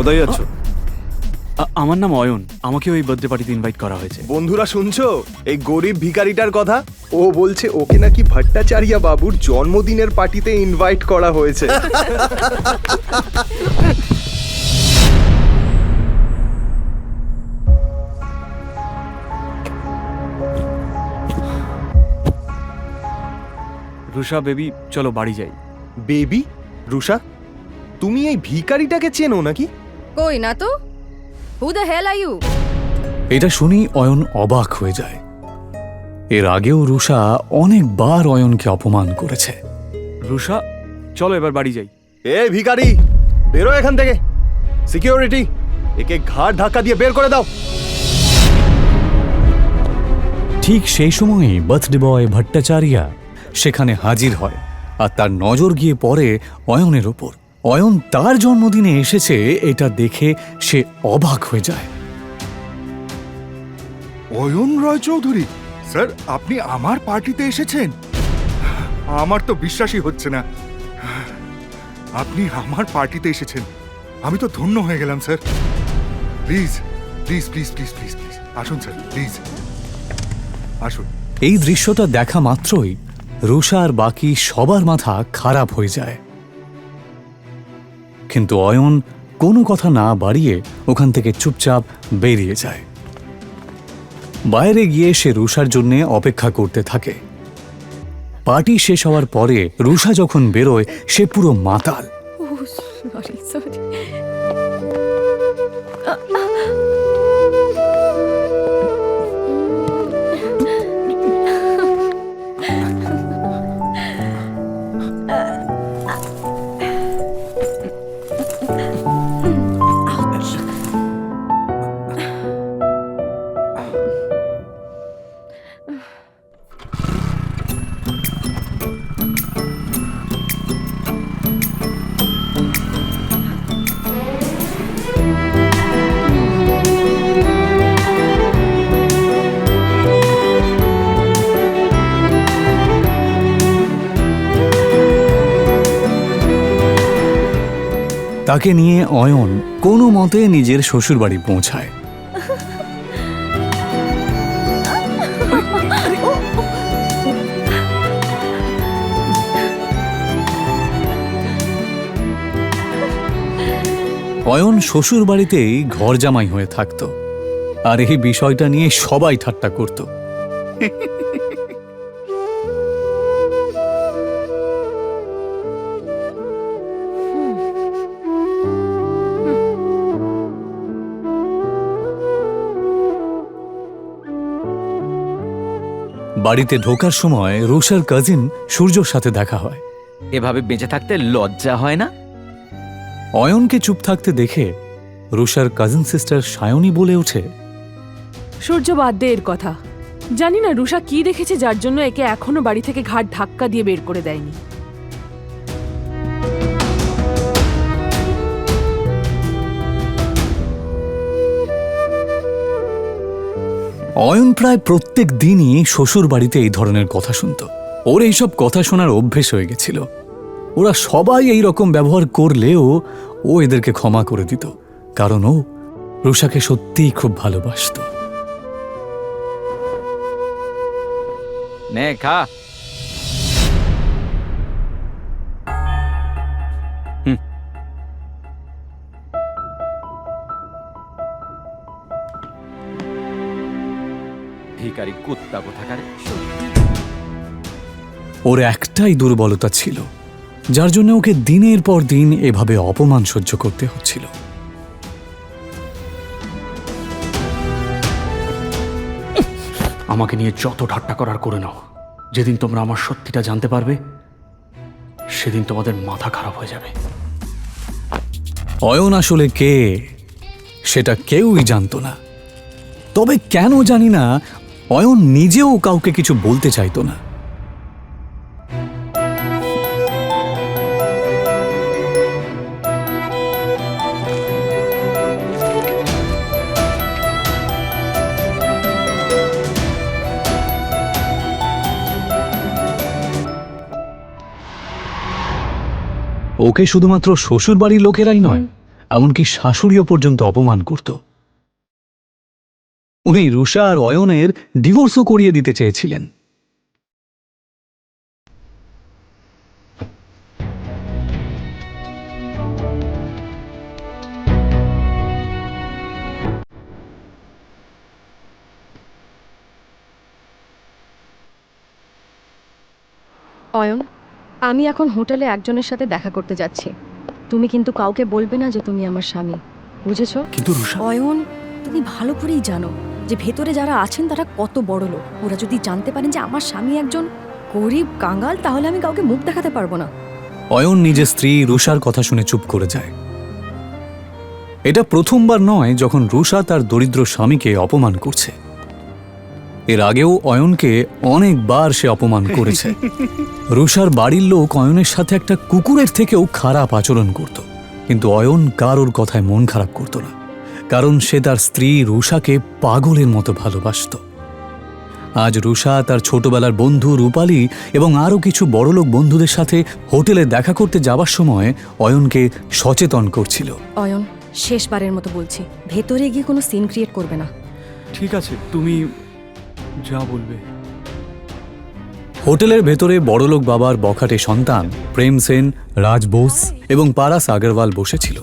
কোথায় যাচ্ছ? আমার নাম অয়ন, আমাকে ওই বার্থডে পার্টিতে ইনভাইট করা হয়েছে। বন্ধুরা শুনছো এই গরিব ভিখারিটার কথা? ও বলছে ওকে নাকি ভট্টাচার্য বাবুর জন্মদিনের পার্টিতে ইনভাইট করা হয়েছে। রুষা বেবি, চলো বাড়ি যাই। বেবি? রুষা, তুমি এই ভিখারিটাকে চেনো নাকি? কই না তো। Who the hell are you? এটা শুনেই অয়ন অবাক হয়ে যায়। এর আগেও রুষা অনেকবার অয়নকে অপমান করেছে। রুষা, চলো এবার বাড়ি যাই। এ ভিখারি, বেরো এখান থেকে। সিকিউরিটি, একে ঘাড় ধাক্কা দিয়ে বের করে দাও। ঠিক সেই সময়ই বার্থডে বয় ভট্টাচার্য সেখানে হাজির হয়, আর তার নজর গিয়ে পড়ে অয়নের ওপর। অয়ন তার জন্মদিনে এসেছে এটা দেখে সে অবাক হয়ে যায়। অয়ন রায়চৌধুরী স্যার, আপনি আমার পার্টিতে এসেছেন? আমার তো বিশ্বাসই হচ্ছে না। আপনি আমার পার্টিতে এসেছেন, আমি তো ধন্য হয়ে গেলাম sir. Please please please please please please আসুন স্যার, প্লিজ আসুন। এই দৃশ্যটা দেখা মাত্রই রুষা আর বাকি সবার মাথা খারাপ হয়ে যায়, কিন্তু অয়ন কোনো কথা না বাড়িয়ে ওখান থেকে চুপচাপ বেরিয়ে যায়। বাইরে গিয়ে সে রুষার জন্য অপেক্ষা করতে থাকে। পার্টি শেষ হওয়ার পরে রুষা যখন বেরোয় সে পুরো মাতাল। Sorry sorry. তাকে নিয়ে অয়ন কোনো মতে নিজের শ্বশুরবাড়ি পৌঁছায়। অয়ন শ্বশুরবাড়িতেই ঘর জামাই হয়ে থাকত, আর এই বিষয়টা নিয়ে সবাই ঠাট্টা করত। বাড়িতে ঢোকার সময় রুষার কাজিন সূর্যর সাথে দেখা হয়। এভাবে বেঁচে থাকতে লজ্জা হয় না? অয়নকে চুপ থাকতে দেখে রুষার কাজিন সিস্টার সায়নী বলে ওঠে, সূর্য বাদ দে এর কথা। জানি না রুষা কি দেখেছে যার জন্য একে এখনো বাড়ি থেকে ঘাট ধাক্কা দিয়ে বের করে দেয়নি। অয়ন প্রায় প্রত্যেক দিনই শ্বশুর বাড়িতে এই ধরনের কথা শুনত। ওর এইসব কথা শোনার অভ্যেস হয়ে গেছিল। ওরা সবাই এই রকম ব্যবহার করলেও ও এদেরকে ক্ষমা করে দিত, কারণ ও রুষাকে সত্যিই খুব ভালোবাসত। নে খা। ভিখারি কুত্তা কোথাকার। ওর একটাই দুর্বলতা ছিল, যার জন্য ওকে দিনের পর দিন এভাবে অপমান সহ্য করতে হচ্ছিল। আমাকে নিয়ে যত ঠাট্টা করার করে নাও, যেদিন তোমরা আমার সত্যিটা জানতে পারবে সেদিন তোমাদের মাথা খারাপ হয়ে যাবে। অয়ন আসলে কে সেটা কেউই জানতো না, তবে কেন জানি না অয়ন নিজেও কাউকে কিছু বলতে চাইতো না। ওকে শুধুমাত্র শ্বশুর বাড়ির লোকেরাই নয়, এমনকি শাশুড়িও পর্যন্ত অপমান করত। উনি রুষা আর অয়নের ডিভোর্সও করিয়ে দিতে চেয়েছিলেন। অয়ন, আমি এখন হোটেলে একজনের সাথে দেখা করতে যাচ্ছি। তুমি কিন্তু কাউকে বলবে না যে তুমি আমার স্বামী, বুঝেছো? কিন্তু রুষা, অয়ন, তুমি ভালো করেই জানো যে ভেতরে যারা আছেন তারা কত বড় লোক। ওরা যদি জানতে পারেন যে আমার স্বামী একজন গরিব কাঙ্গাল, তাহলে আমি কাউকে মুখ দেখাতে পারবো না। অয়ন নিজের স্ত্রী রুষার কথা শুনে চুপ করে যায়। এটা প্রথমবার নয় যখন রুষা তার দরিদ্র স্বামীকে অপমান করছে। এর আগেও অয়নকে অনেকবার সে অপমান করেছে। রুষার বাড়ির লোক অয়নের সাথে একটা কুকুরের থেকেও খারাপ আচরণ করত, কিন্তু অয়ন কারোর কথায় মন খারাপ করত না, কারণ সে তার স্ত্রী রুষাকে পাগলের মতো ভালোবাসত। আজ রুষা তার ছোটবেলার বন্ধু রূপালী এবং আরও কিছু বড়লোক বন্ধুদের সাথে হোটেলে দেখা করতে যাবার সময় অয়নকে সচেতন করছিল। অয়ন, শেষবারের মতো বলছি, ভেতরে গিয়ে কোনো সিন ক্রিয়েট করবে না। ঠিক আছে, তুমি যা বলবে। হোটেলের ভেতরে বড়লোক বাবার বখাটে সন্তান প্রেম সেন, রাজ বোস এবং পারাস আগরওয়াল বসেছিল।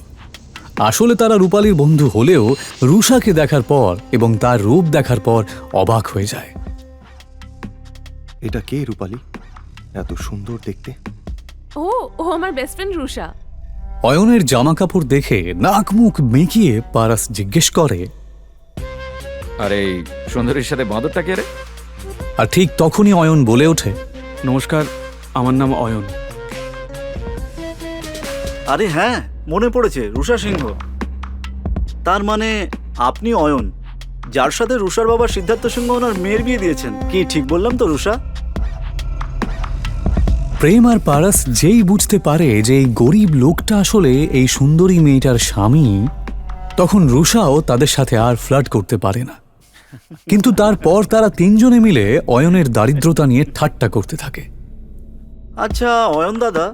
আসলে তারা রূপালীর বন্ধু হলেও রুষাকে দেখার পর এবং তার রূপ দেখার পর অবাক হয়ে যায়। এটা কে রূপালী? এত সুন্দর দেখতে। ও ও আমার বেস্ট ফ্রেন্ড রুষা। অয়নের জামা কাপড় দেখে নাক মুখ মেকিয়ে পারাস জিজ্ঞেস করে, আরে সুন্দরীর সাথে বাঁদরটা কে রে? আর ঠিক তখনই অয়ন বলে ওঠে, নমস্কার, আমার নাম অয়ন। আরে হ্যাঁ, মনে পড়েছে, রুষা সিংহ। তার মানে আপনি অয়ন, যার সাথে রুষার বাবা সিদ্ধার্থ সিংহ ওনার মেয়ের বিয়ে দিয়েছেন। কি ঠিক বললাম তো রুষা? প্রেম আর পারাস যেই বুঝতে পারে যে এই গরিব লোকটা আসলে এই সুন্দরী মেয়েটার স্বামী, তখন রুষাও তাদের সাথে আর ফ্লার্ট করতে পারে না। কিন্তু তারপর তারা তিনজনে মিলে অয়নের দারিদ্রতা নিয়ে ঠাট্টা করতে থাকে। আচ্ছা অয়ন দাদা,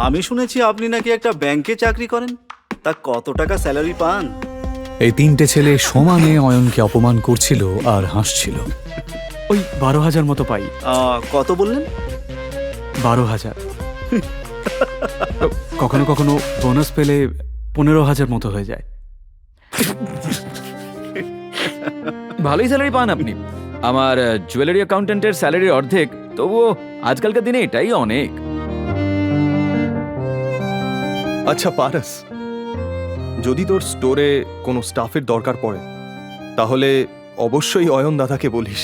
আমি শুনেছি আপনি নাকি একটা ব্যাংকে চাকরি করেন। তা কত টাকা স্যালারি পান? এই তিনটে ছেলে সমানে অয়নকে অপমান করছিল আর হাসছিল। ওই 12,000 মতো পাই। কত বললেন? 12,000। কখনো কখনো বোনাস পেলে 15,000 মতো হয়ে যায়। ভালোই স্যালারি পান আপনি। আমার জুয়েলারি অ্যাকাউন্টেন্টের স্যালারির অর্ধেক, তবুও আজকালকার দিনে এটাই অনেক। আচ্ছা পারাস, যদি তোর স্টোরে কোনো স্টাফের দরকার পড়ে তাহলে অবশ্যই অয়ন দাদাকে বলিস।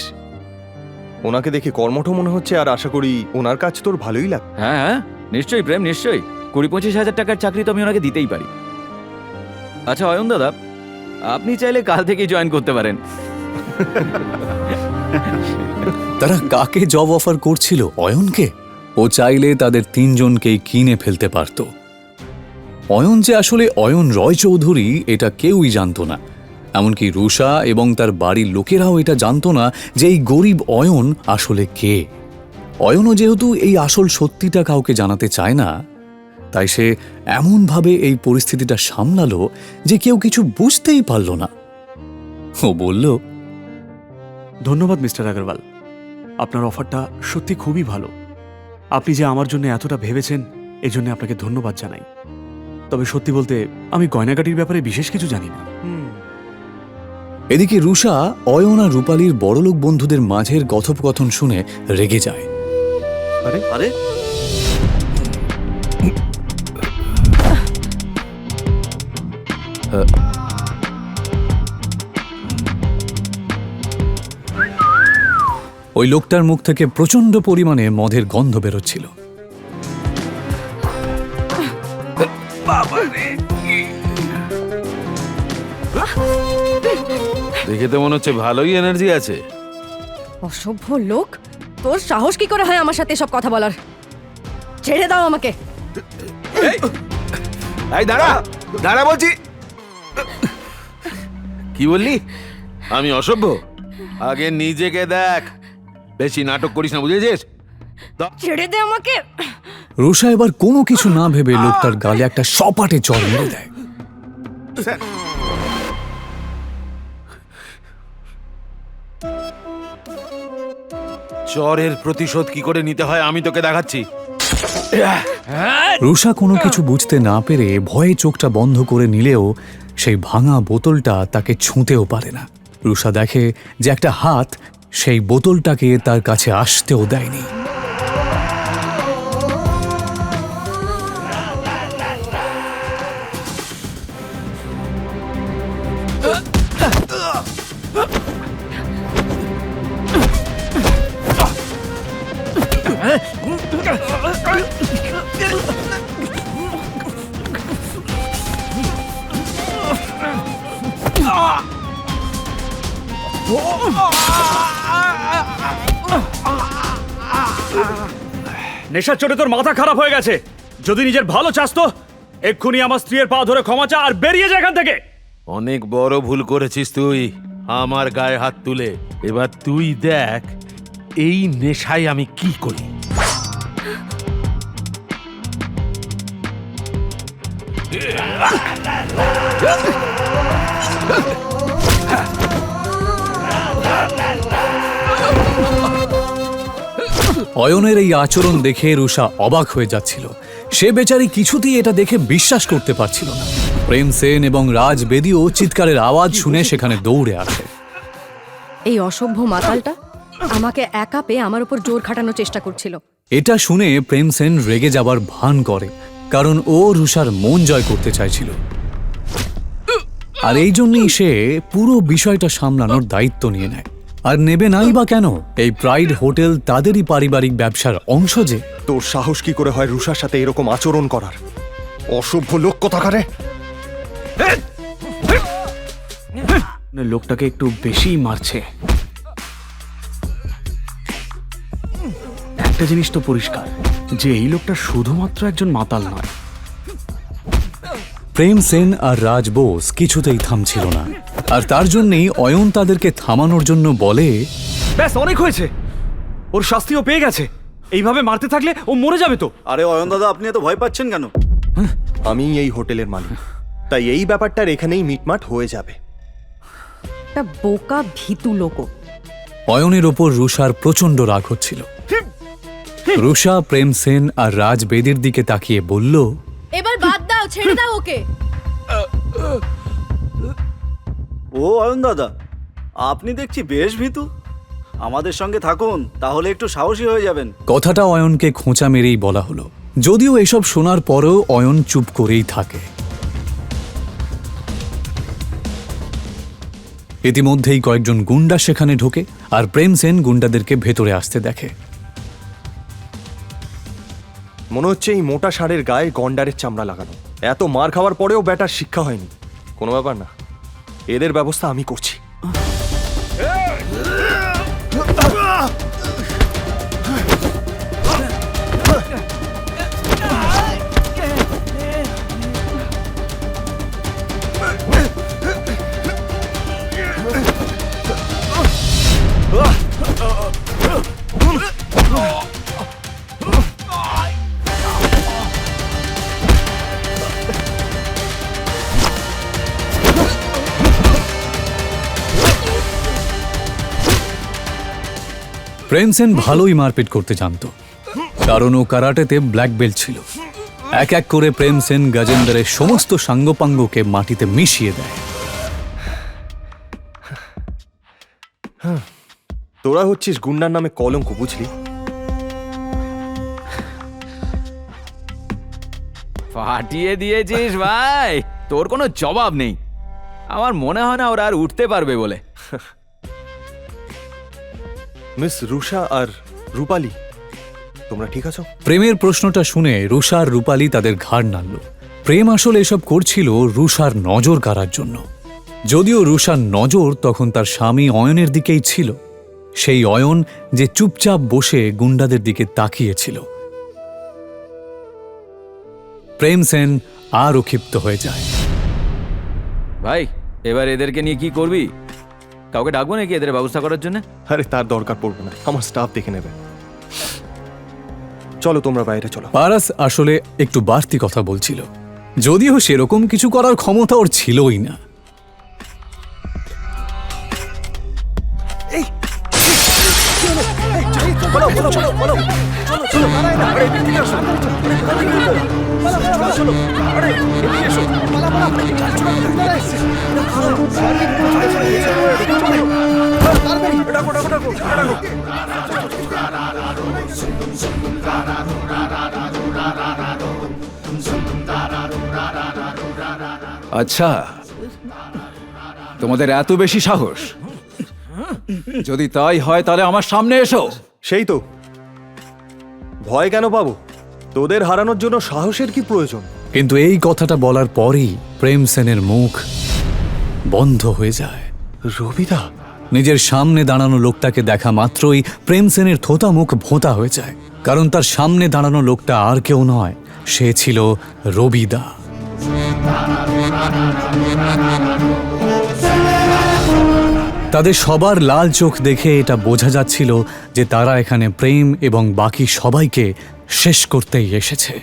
ওনাকে দেখে কর্মঠ মনে হচ্ছে, আর আশা করি ওনার কাজ তোর ভালোই লাগবে। হ্যাঁ হ্যাঁ, নিশ্চয়ই প্রেম, নিশ্চয়ই। 20-25 হাজার টাকার চাকরি তো আমি ওনাকে দিতেই পারি। আচ্ছা অয়ন দাদা, আপনি চাইলে কাল থেকেই জয়েন করতে পারেন। তারা কাকে জব অফার করছিল? অয়নকে। ও চাইলে তাদের তিনজনকেই কিনে ফেলতে পারত। অয়ন যে আসলে অয়ন রয় চৌধুরী এটা কেউই জানতো না। এমনকি রুষা এবং তার বাড়ির লোকেরাও এটা জানতো না যে এই গরিব অয়ন আসলে কে। অয়নও যেহেতু এই আসল সত্যিটা কাউকে জানাতে চায় না, তাই সে এমনভাবে এই পরিস্থিতিটা সামলালো যে কেউ কিছু বুঝতেই পারল না। ও বলল, ধন্যবাদ মিস্টার আগরওয়াল, আপনার অফারটা সত্যি খুবই ভালো। আপনি যে আমার জন্য এতটা ভেবেছেন, এই জন্য আপনাকে ধন্যবাদ জানাই। তবে সত্যি বলতে আমি গয়নাগাটির ব্যাপারে বিশেষ কিছু জানি না। এদিকে রুষা অয়ন আর রূপালীর বড়লোক বন্ধুদের মাঝের কথোপকথন শুনে রেগে যায়। আরে ওই লোকটার মুখ থেকে প্রচন্ড পরিমাণে মদের গন্ধ বেরোচ্ছিল। দেখে তো মনে হচ্ছে ভালোই এনার্জি আছে। অসভ্য লোক, তোর সাহস কি করে হয় আমার সাথে সব কথা বলার? ছেড়ে দাও আমাকে। এই দাঁড়া দাঁড়া বলছি। কি বললি? আমি অসভ্য? আগে নিজেকে দেখ, বেশি নাটক করিস না, বুঝেছিস? ছেড়ে দে আমাকে। রুষা এবার কোনো কিছু না ভেবে লোকটার গালে একটা সপাটে চড় মেরে দেয়। স্যার চরের প্রতিশোধ কি করে নিতে হয় আমি তোকে দেখাচ্ছি। রুষা কোনো কিছু বুঝতে না পেরে ভয়ে চোখটা বন্ধ করে নিলেও সেই ভাঙা বোতলটা তাকে ছুঁতেও পারে না। রুষা দেখে যে একটা হাত সেই বোতলটাকে তার কাছে আসতেও দেয়নি। নেশার চোটে তোর মাথা খারাপ হয়ে গেছে। যদি নিজের ভালো চাস তো এক্ষুনি আমার স্ত্রীর পা ধরে ক্ষমা চা আর বেরিয়ে যা এখান থেকে। অনেক বড় ভুল করেছিস তুই আমার গায়ে হাত তুলে। এবার তুই দেখ এই নেশায় আমি কি করি। অয়নের এই আচরণ দেখে রুষা অবাক হয়ে যাচ্ছিল। সে বেচারি কিছুতেই এটা দেখে বিশ্বাস করতে পারছিল না। প্রেম সেন এবং রাজ বেদিও চিৎকারের আওয়াজ শুনে সেখানে দৌড়ে আসে। এই অসভ্য মাতালটা আমাকে একা পেয়ে আমার উপর জোর খাটানোর চেষ্টা করছিল। এটা শুনে প্রেম সেন রেগে যাবার ভান করে, কারণ ও রুষার মন জয় করতে চাইছিল। আর এই জন্যই সে পুরো বিষয়টা সামলানোর দায়িত্ব নিয়ে নেয়। আর নেবে নাই বা কেন? এই প্রাইড হোটেল তাদেরই পারিবারিক ব্যবসার অংশ যে। তোর সাহস কি করে হয় রুষার সাথে এরকম আচরণ করার? অসভ্য লোক কোথাকারে! লোকটাকে একটু বেশিই মারছে। একটা জিনিস তো পরিষ্কার যে এই লোকটা শুধুমাত্র একজন মাতাল নয়। প্রেম সেন আর রাজ বোস কিছুতেই থামছিল না, আর তার জন্যই অয়ন তাদেরকে থামানোর জন্য বলে, ব্যাস অনেক হয়েছে, ওর শাস্তিও পেয়ে গেছে। এইভাবে মারতে থাকলে ও মরে যাবে তো। আরে অয়ন দাদা, আপনি এত ভয় পাচ্ছেন কেন? আমি এই হোটেলের মালিক, তাই এই ব্যাপারটার এখানেই মিটমাট হয়ে যাবে। একটা বোকা ভীতু লোক। অয়নের ওপর রুষার প্রচন্ড রাগ হচ্ছিল। রুষা প্রেম সেন আর রাজ বেদির দিকে তাকিয়ে বলল, এবার বাদ দাও, ছেড়ে দাও ওকে। ও অয়ন দাদা, আপনি দেখছি বেশ ভীতু। আমাদের সঙ্গে থাকুন, তাহলে একটু সাহসী হয়ে যাবেন। কথাটা অয়নকে খোঁচা মেরেই বলা হলো, যদিও এসব শোনার পরেও অয়ন চুপ করেই থাকে। ইতিমধ্যেই কয়েকজন গুন্ডা সেখানে ঢোকে, আর প্রেম সেন গুন্ডাদেরকে ভেতরে আসতে দেখে। মনে হচ্ছে এই মোটা ষাঁড়ের গায়ে গন্ডারের চামড়া লাগানো। এত মার খাওয়ার পরেও ব্যাটার শিক্ষা হয়নি। কোনো ব্যাপার না, এদের ব্যবস্থা আমি করছি। প্রেম সেন ভালোই মারপিট করতে জানত, কারণ ও কারাটেতে ব্ল্যাক বেল্ট ছিল। এক এক করে প্রেম সেন গজেন্দ্রের সমস্ত সাঙ্গপাঙ্গকে মাটিতে মিশিয়ে দেয়। তোরা হচ্ছিস গুন্ডার নামে কলঙ্ক, বুঝলি? ফাটিয়ে দিয়েছিস ভাই, তোর কোনো জবাব নেই। আমার মনে হয় না ওরা আর উঠতে পারবে বলে। মিস রুষা আর রূপালী, তোমরা ঠিক আছো? প্রেমের প্রশ্নটা শুনে রুষা আর রূপালী তাদের ঘাড় নাড়ল। প্রেম আসলে এসব করছিল রুষার নজর কাড়ার জন্য। যদিও রুষার নজর তখন তার স্বামী অয়নের দিকেই ছিল, সেই অয়ন যে চুপচাপ বসে গুন্ডাদের দিকে তাকিয়েছিল। প্রেম সেন আরও ক্ষিপ্ত হয়ে যায়। ভাই, এবার এদেরকে নিয়ে কি করবি? কাউকে ডাকবো নাকি এদের ব্যবস্থা করার জন্য? আরে তার দরকার পড়বে না, আমার স্টাফ দেখে নেবে। চলো তোমরা বাইরে চলো। পারাস আসলে একটু বাড়তি কথা বলছিল। যদিও সেরকম কিছু করার ক্ষমতা ওর ছিলই না। আচ্ছা, তোমাদের এত বেশি সাহস? যদি তাই হয় তাহলে আমার সামনে এসো। সেই তো, ভয় কেন পাবো? তোদের হারানোর জন্য সাহসের কি প্রয়োজন? কিন্তু এই কথাটা বলার পরই প্রেম সেনের মুখ বন্ধ হয়ে যায়। রবিদা, নিজের সামনে দাঁড়ানো লোকটাকে দেখা মাত্রই প্রেম সেনের থোতা মুখ ভোঁতা হয়ে যায়, কারণ তার সামনে দাঁড়ানো লোকটা আর কেউ নয়, সে ছিল রবিদা। তাদের সবার লাল চোখ দেখে এটা বোঝা যাচ্ছিল যে তারা এখানে প্রেম এবং বাকি সবাইকে শেষ করতেই এসেছে।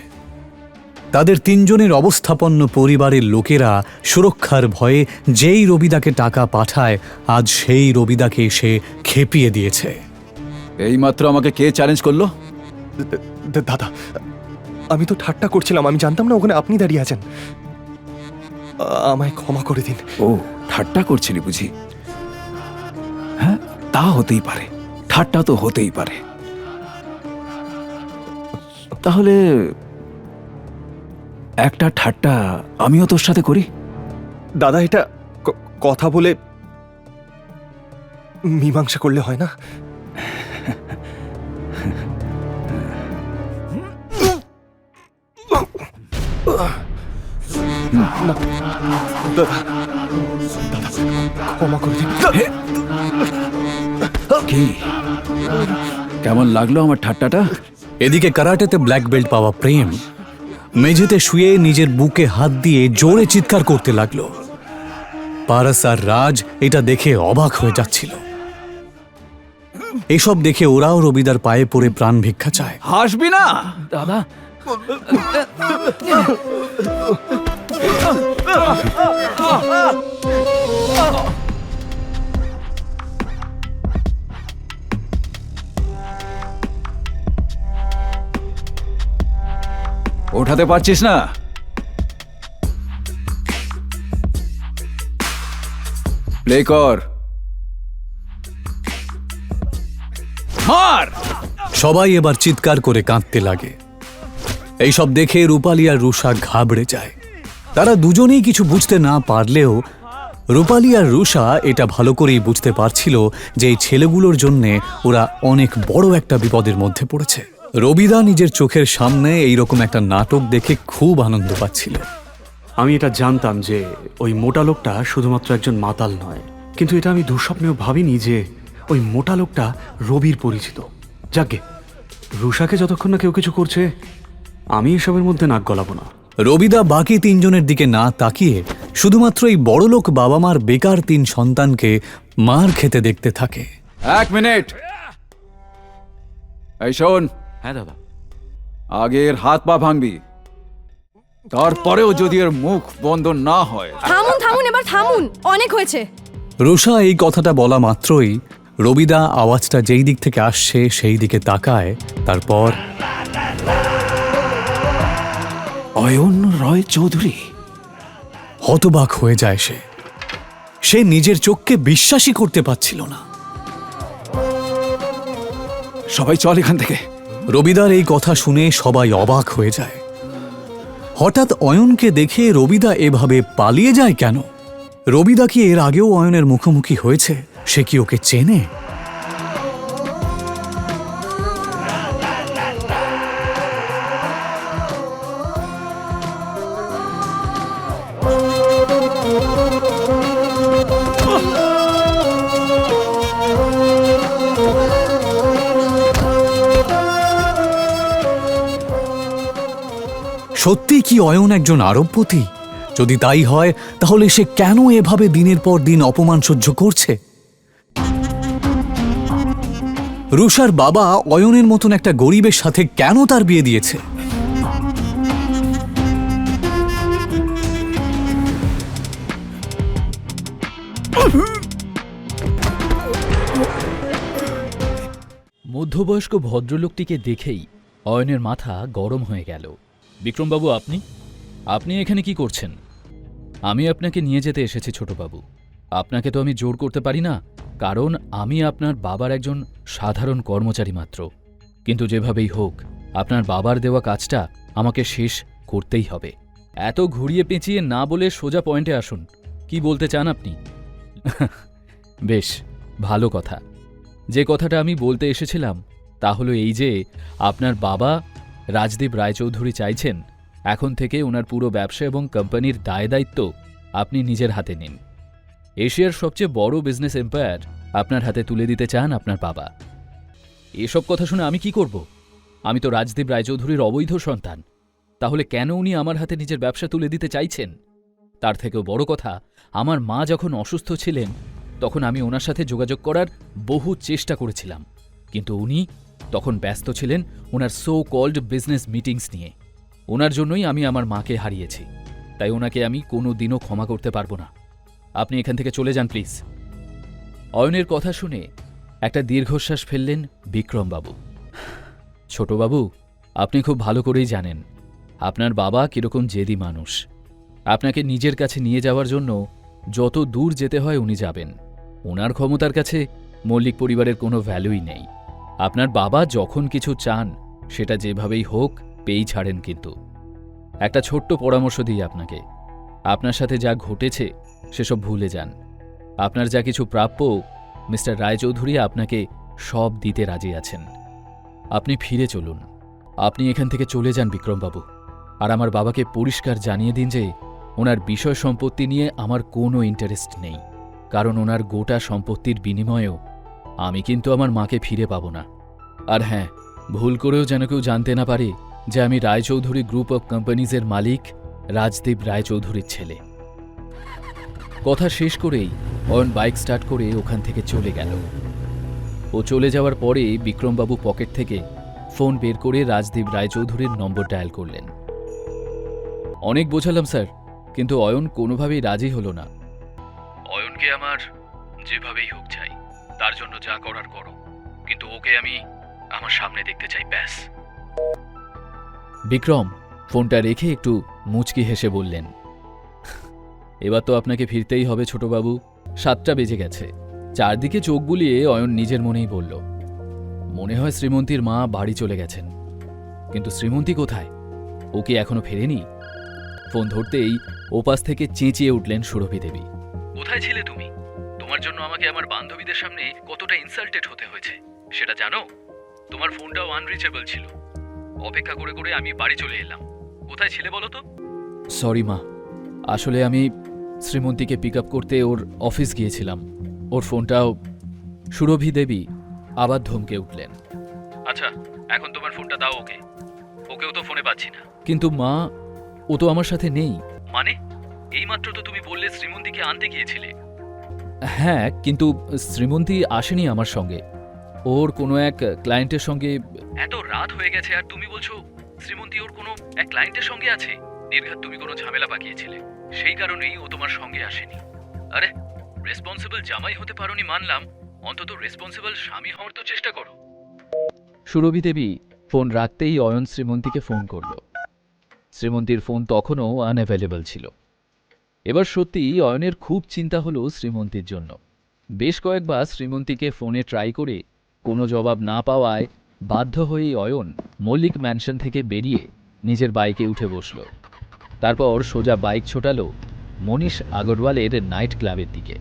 তাদের তিনজনের অবস্থাপন্ন পরিবারের লোকেরা সুরক্ষার ভয়ে যেই রবিদাকে টাকা পাঠায়, আজ সেই রবিদাকে সে খেপিয়ে দিয়েছে। এইমাত্র আমাকে কে চ্যালেঞ্জ করলো? দাদা, আমি তো ঠাট্টা করছিলাম, আমি জানতাম না ওখানে আপনি দাঁড়িয়ে আছেন। আমায় ক্ষমা করে দিন। ও, ঠাট্টা করছিলি বুঝি? হ্যাঁ, তা হতেই পারে, ঠাট্টা তো হতেই পারে। তাহলে একটা ঠাট্টা আমিও তোর সাথে করি। দাদা, এটা কথা বলে মীমাংসা করলে হয় না? দাদা, দাদা, ক্ষমা করে দিন। কি, কেমন লাগলো আমার ঠাট্টাটা? এদিকে কারাটেতে ব্ল্যাক বেল্ট পাওয়া প্রেম মেঝেতে শুয়ে নিজের বুকে হাত দিয়ে জোরে চিৎকার করতে লাগলো। পারস আর রাজ এটা দেখে অবাক হয়ে যাচ্ছিল। এসব দেখে ওরাও রবিদার পায়ে পড়ে প্রাণ ভিক্ষা চায়। হাসবি না দাদা। ওঠাতে পারছিস না? প্লে কর, মার। সবাই এবার চিৎকার করে কাঁদতে লাগে। এইসব দেখে রূপালী আর রুষা ঘাবড়ে যায়। তারা দুজনেই কিছু বুঝতে না পারলেও রূপালী আর রুষা এটা ভালো করেই বুঝতে পারছিল যে এই ছেলেগুলোর জন্যে ওরা অনেক বড় একটা বিপদের মধ্যে পড়েছে। রবিদা নিজের চোখের সামনে এইরকম একটা নাটক দেখে খুব আনন্দ পাচ্ছিল। আমি এটা জানতাম যে ওই মোটা লোকটা শুধুমাত্র একজন মাতাল নয়, কিন্তু এটা আমি দুঃস্বপ্নেও ভাবিনি যে ওই মোটা লোকটা রবির পরিচিত। যাকে রুষাকে যতক্ষণ না কেউ কিছু করছে, আমি এসবের মধ্যে নাক গলাবো না। রবিদা বাকি তিনজনের দিকে না তাকিয়ে শুধুমাত্র এই বড়লোক বাবা মার বেকার তিন সন্তানকে মার খেতে দেখতে থাকে। 1 মিনিট। এই শোন, হ্যাঁ দাদা। আগের হাত পা ভাঙবি, তারপরেও যদি এর মুখ বন্ধ না হয়। থামুন থামুন, এবার থামুন, অনেক হয়েছে। রুষা এই কথাটা বলা মাত্রই রবিদা আওয়াজটা যেই দিক থেকে আসছে সেই দিকে তাকায়। তারপর অয়ন রয় চৌধুরী। হতবাক হয়ে যায় সে নিজের চোখকে বিশ্বাসই করতে পারছিল না। সবাই চল এখান থেকে। রবিদার এই কথা শুনে সবাই অবাক হয়ে যায়। হঠাৎ অয়নকে দেখে রবিদা এভাবে পালিয়ে যায় কেন? রবিদা কি এর আগেও অয়নের মুখোমুখি হয়েছে? সে কি ওকে চেনে? সত্যি কি অয়ন একজন আরবপতি? যদি তাই হয় তাহলে সে কেন এভাবে দিনের পর দিন অপমান সহ্য করছে? রুষার বাবা অয়নের মতন একটা গরিবের সাথে কেন তার বিয়ে দিয়েছে? মধ্যবয়স্ক ভদ্রলোকটিকে দেখেই অয়নের মাথা গরম হয়ে গেল। বিক্রমবাবু, আপনি এখানে কি করছেন? আমি আপনাকে নিয়ে যেতে এসেছি ছোটবাবু। আপনাকে তো আমি জোর করতে পারি না, কারণ আমি আপনার বাবার একজন সাধারণ কর্মচারী মাত্র। কিন্তু যেভাবেই হোক আপনার বাবার দেওয়া কাজটা আমাকে শেষ করতেই হবে। এত ঘুরিয়ে পেঁচিয়ে না বলে সোজা পয়েন্টে আসুন। কি বলতে চান আপনি? বেশ ভালো কথা। যে কথাটা আমি বলতে এসেছিলাম তা হলো এই যে আপনার বাবা রাজদীপ রায়চৌধুরী চাইছেন এখন থেকে ওনার পুরো ব্যবসা এবং কোম্পানির দায় দায়িত্ব আপনি নিজের হাতে নিন। এশিয়ার সবচেয়ে বড় বিজনেস এম্পায়ার আপনার হাতে তুলে দিতে চান আপনার বাবা। এসব কথা শুনে আমি কি করব? আমি তো রাজদীপ রায়চৌধুরীর অবৈধ সন্তান। তাহলে কেন উনি আমার হাতে নিজের ব্যবসা তুলে দিতে চাইছেন? তার থেকেও বড় কথা, আমার মা যখন অসুস্থ ছিলেন তখন আমি ওনার সাথে যোগাযোগ করার বহু চেষ্টা করেছিলাম, কিন্তু উনি তখন ব্যস্ত ছিলেন ওনার সো কল্ড বিজনেস মিটিংস নিয়ে। ওনার জন্যই আমি আমার মাকে হারিয়েছি, তাই ওনাকে আমি কোনো দিনও ক্ষমা করতে পারবো না। আপনি এখান থেকে চলে যান প্লিজ। অয়নের কথা শুনে একটা দীর্ঘশ্বাস ফেললেন বিক্রমবাবু। ছোটবাবু, আপনি খুব ভালো করেই জানেন আপনার বাবা কিরকম জেদি মানুষ। আপনাকে নিজের কাছে নিয়ে যাওয়ার জন্য যত দূর যেতে হয় উনি যাবেন। ওনার ক্ষমতার কাছে মল্লিক পরিবারের কোনো ভ্যালুই নেই। আপনার বাবা যখন কিছু চান সেটা যেভাবেই হোক পেয়েই ছাড়েন। কিন্তু একটা ছোট্ট পরামর্শ দিই আপনাকে, আপনার সাথে যা ঘটেছে সেসব ভুলে যান। আপনার যা কিছু প্রাপ্য মিস্টার রায়চৌধুরী আপনাকে সব দিতে রাজি আছেন। আপনি ফিরে চলুন। আপনি এখান থেকে চলে যান বিক্রমবাবু, আর আমার বাবাকে পরিষ্কার জানিয়ে দিন যে ওনার বিষয় সম্পত্তি নিয়ে আমার কোনো ইন্টারেস্ট নেই, কারণ ওনার গোটা সম্পত্তির বিনিময়েও আমি কিন্তু আমার মাকে ফিরে পাব না। আর হ্যাঁ, ভুল করেও যেন কেউ জানতে না পারে যে আমি রায়চৌধুরী গ্রুপ অফ কোম্পানিজের মালিক রাজদীপ রায়চৌধুরীর ছেলে। কথা শেষ করেই অয়ন বাইক স্টার্ট করে ওখান থেকে চলে গেল। ও চলে যাওয়ার পরে বিক্রমবাবু পকেট থেকে ফোন বের করে রাজদীপ রায়চৌধুরীর নম্বর ডায়াল করলেন। অনেক বোঝালাম স্যার, কিন্তু অয়ন কোনোভাবেই রাজি হলো না। অয়নকে আমার যেভাবেই হোক চাই, তার জন্য যা করার করো, কিন্তু ওকে আমি আমার সামনে দেখতে চাই, ব্যাস। বিক্রম ফোনটা রেখে একটু মুচকি হেসে বললেন, এবার তো আপনাকে ফিরতেই হবে ছোটবাবু, 7টা বেজে গেছে। চারদিকে চোখ বুলিয়ে অয়ন নিজের মনেই বলল, মনে হয় শ্রীমন্তীর মা বাড়ি চলে গেছেন। কিন্তু শ্রীমন্তী কোথায়? ও কি এখনো ফেরেনি? ফোন ধরতেই ওপাশ থেকে চেঁচিয়ে উঠলেন সুরভি দেবী, কোথায় ছিলে তুমি? তোমার জন্য আমাকে আমার বান্ধবীদের সামনে কতটা ইনসাল্টেড হতে হয়েছে সেটা জানো? তোমার ফোনটাও আনরিচেবল ছিল। অপেক্ষা করে করে আমি বাড়ি চলে এলাম। কোথায় ছিলে বলো তো? সরি মা, আসলে আমি শ্রীমন্তীকে পিক আপ করতে ওর অফিস গিয়েছিলাম। ওর ফোনটাও। সুরভি দেবী আবার ধমকে উঠলেন, আচ্ছা এখন তোমার ফোনটা দাও ওকে। ওকেও তো ফোনে পাচ্ছি না। কিন্তু মা, ও তো আমার সাথে নেই। মানে? এইমাত্র তো তুমি বললে শ্রীমন্তীকে আনতে গিয়েছিলে। হ্যাঁ, কিন্তু শ্রীমন্তী আসেনি আমার সঙ্গে। ওর কোনো এক ক্লায়েন্টের সঙ্গে। এত রাত হয়ে গেছে আর তুমি বলছো শ্রীমন্তী ওর কোনো এক ক্লায়েন্টের সঙ্গে আছে? নির্ঘাত তুমি কোনো ঝামেলা পাকিয়েছিলে, সেই কারণেই ও তোমার সঙ্গে আসেনি। আরে রেসপন্সিবল জামাই হতে পারোনি মানলাম, অন্তত রেসপন্সিবল স্বামী হওয়ার তো চেষ্টা করো। সুরভি দেবী ফোন রাখতেই অয়ন শ্রীমন্তীকে ফোন করল। শ্রীমন্তীর ফোন তখনও আনঅ্যাভেলেবল ছিল। এবার সত্যি অয়নের খুব চিন্তা হলো শ্রীমন্তীর জন্য। বেশ কয়েকবার শ্রীমন্তীকে ফোনে ট্রাই করে কোনো জবাব না পাওয়ায় বাধ্য হয়েই অয়ন মল্লিক ম্যানশন থেকে বেরিয়ে নিজের বাইকে উঠে বসল। তারপর সোজা বাইক ছোটালো মনীষ আগরওয়ালের নাইট ক্লাবের দিকে।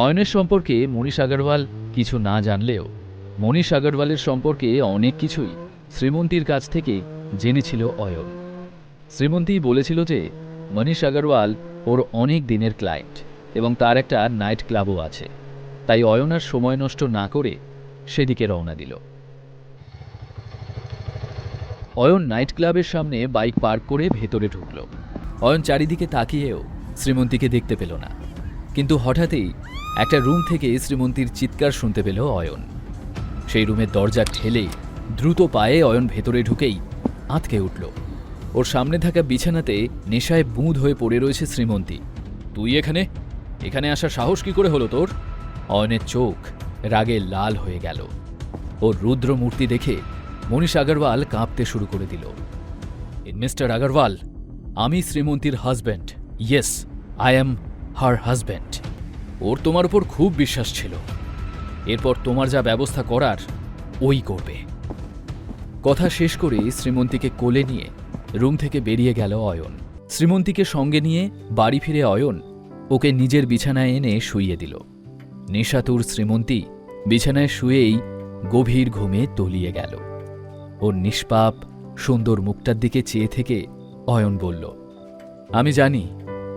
অয়নের সম্পর্কে মনীষ আগরওয়াল কিছু না জানলেও মনীষ আগরওয়ালের সম্পর্কে অনেক কিছুই শ্রীমন্তীর কাছ থেকে জেনেছিল অয়ন। শ্রীমন্তী বলেছিল যে মনীষ আগরওয়াল ওর অনেক দিনের ক্লায়েন্ট এবং তার একটা নাইট ক্লাবও আছে, তাই অয়ন আর সময় নষ্ট না করে সেদিকে রওনা দিল। অয়ন নাইট ক্লাবের সামনে বাইক পার্ক করে ভেতরে ঢুকল। অয়ন চারিদিকে তাকিয়েও শ্রীমন্তীকে দেখতে পেল না, কিন্তু হঠাৎই একটা রুম থেকে শ্রীমন্তীর চিৎকার শুনতে পেল অয়ন। সেই রুমের দরজা ঠেলে দ্রুত পায়ে অয়ন ভেতরে ঢুকেই আঁতকে উঠল। ওর সামনে থাকা বিছানাতে নেশায় বুঁদ হয়ে পড়ে রয়েছে শ্রীমন্তী। তুই এখানে? এখানে আসার সাহস কি করে হলো তোর? অয়নের চোখ রাগে লাল হয়ে গেল। ওর রুদ্র মূর্তি দেখে মনীষ আগরওয়াল কাঁপতে শুরু করে দিল। মিস্টার আগরওয়াল, আমি শ্রীমন্তীর husband. Yes, I am her husband. ওর তোমার উপর খুব বিশ্বাস ছিল। এরপর তোমার যা ব্যবস্থা করার ওই করবে। কথা শেষ করে শ্রীমন্তীকে কোলে নিয়ে রুম থেকে বেরিয়ে গেল অয়ন। শ্রীমন্তীকে সঙ্গে নিয়ে বাড়ি ফিরে অয়ন ওকে নিজের বিছানায় এনে শুইয়ে দিল। নেশাতুর শ্রীমন্তী বিছানায় শুয়েই গভীর ঘুমে তলিয়ে গেল। ওর নিষ্পাপ সুন্দর মুখটার দিকে চেয়ে থেকে অয়ন বলল, আমি জানি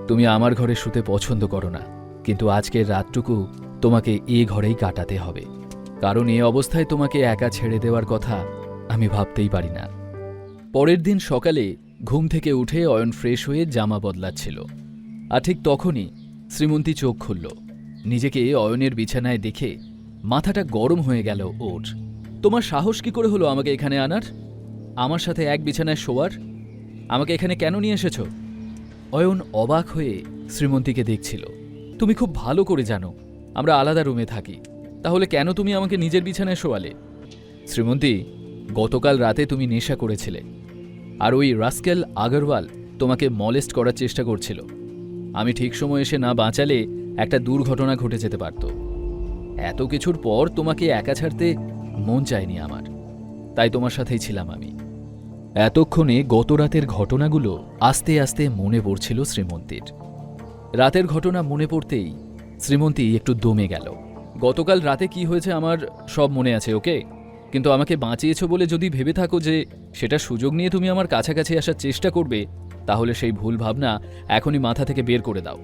তুমি আমার ঘরে শুতে পছন্দ করো না, কিন্তু আজকের রাতটুকু তোমাকে এ ঘরেই কাটাতে হবে, কারণ এ অবস্থায় তোমাকে একা ছেড়ে দেওয়ার কথা আমি ভাবতেই পারি না। পরের দিন সকালে ঘুম থেকে উঠে অয়ন ফ্রেশ হয়ে জামা বদলাচ্ছিল, আর ঠিক তখনই শ্রীমন্তী চোখ খুলল। নিজেকে অয়নের বিছানায় দেখে মাথাটা গরম হয়ে গেল ওর। তোমার সাহস কি করে হলো আমাকে এখানে আনার, আমার সাথে এক বিছানায় শোয়ার? আমাকে এখানে কেন নিয়ে এসেছ? অয়ন অবাক হয়ে শ্রীমন্তীকে দেখছিল। তুমি খুব ভালো করে জানো আমরা আলাদা রুমে থাকি, তাহলে কেন তুমি আমাকে নিজের বিছানায় শোয়ালে? শ্রীমন্তী, গতকাল রাতে তুমি নেশা করেছিলে, আর ওই রাস্কেল আগরওয়াল তোমাকে মলেস্ট করার চেষ্টা করছিল। আমি ঠিক সময় এসে না বাঁচালে একটা দুর্ঘটনা ঘটে যেতে পারত। এত কিছুর পর তোমাকে একা ছাড়তে মন চায়নি আমার, তাই তোমার সাথেই ছিলাম আমি। এতক্ষণে গত রাতের ঘটনাগুলো আস্তে আস্তে মনে পড়ছিল শ্রীমন্তীর। রাতের ঘটনা মনে পড়তেই শ্রীমন্তী একটু দমে গেল। গতকাল রাতে কি হয়েছে আমার সব মনে আছে, ওকে? কিন্তু আমাকে বাঁচিয়েছ বলে যদি ভেবে থাকো যে সেটা সুযোগ নিয়ে তুমি আমার কাছাকাছি আসার চেষ্টা করবে, তাহলে সেই ভুল ভাবনা এখনই মাথা থেকে বের করে দাও।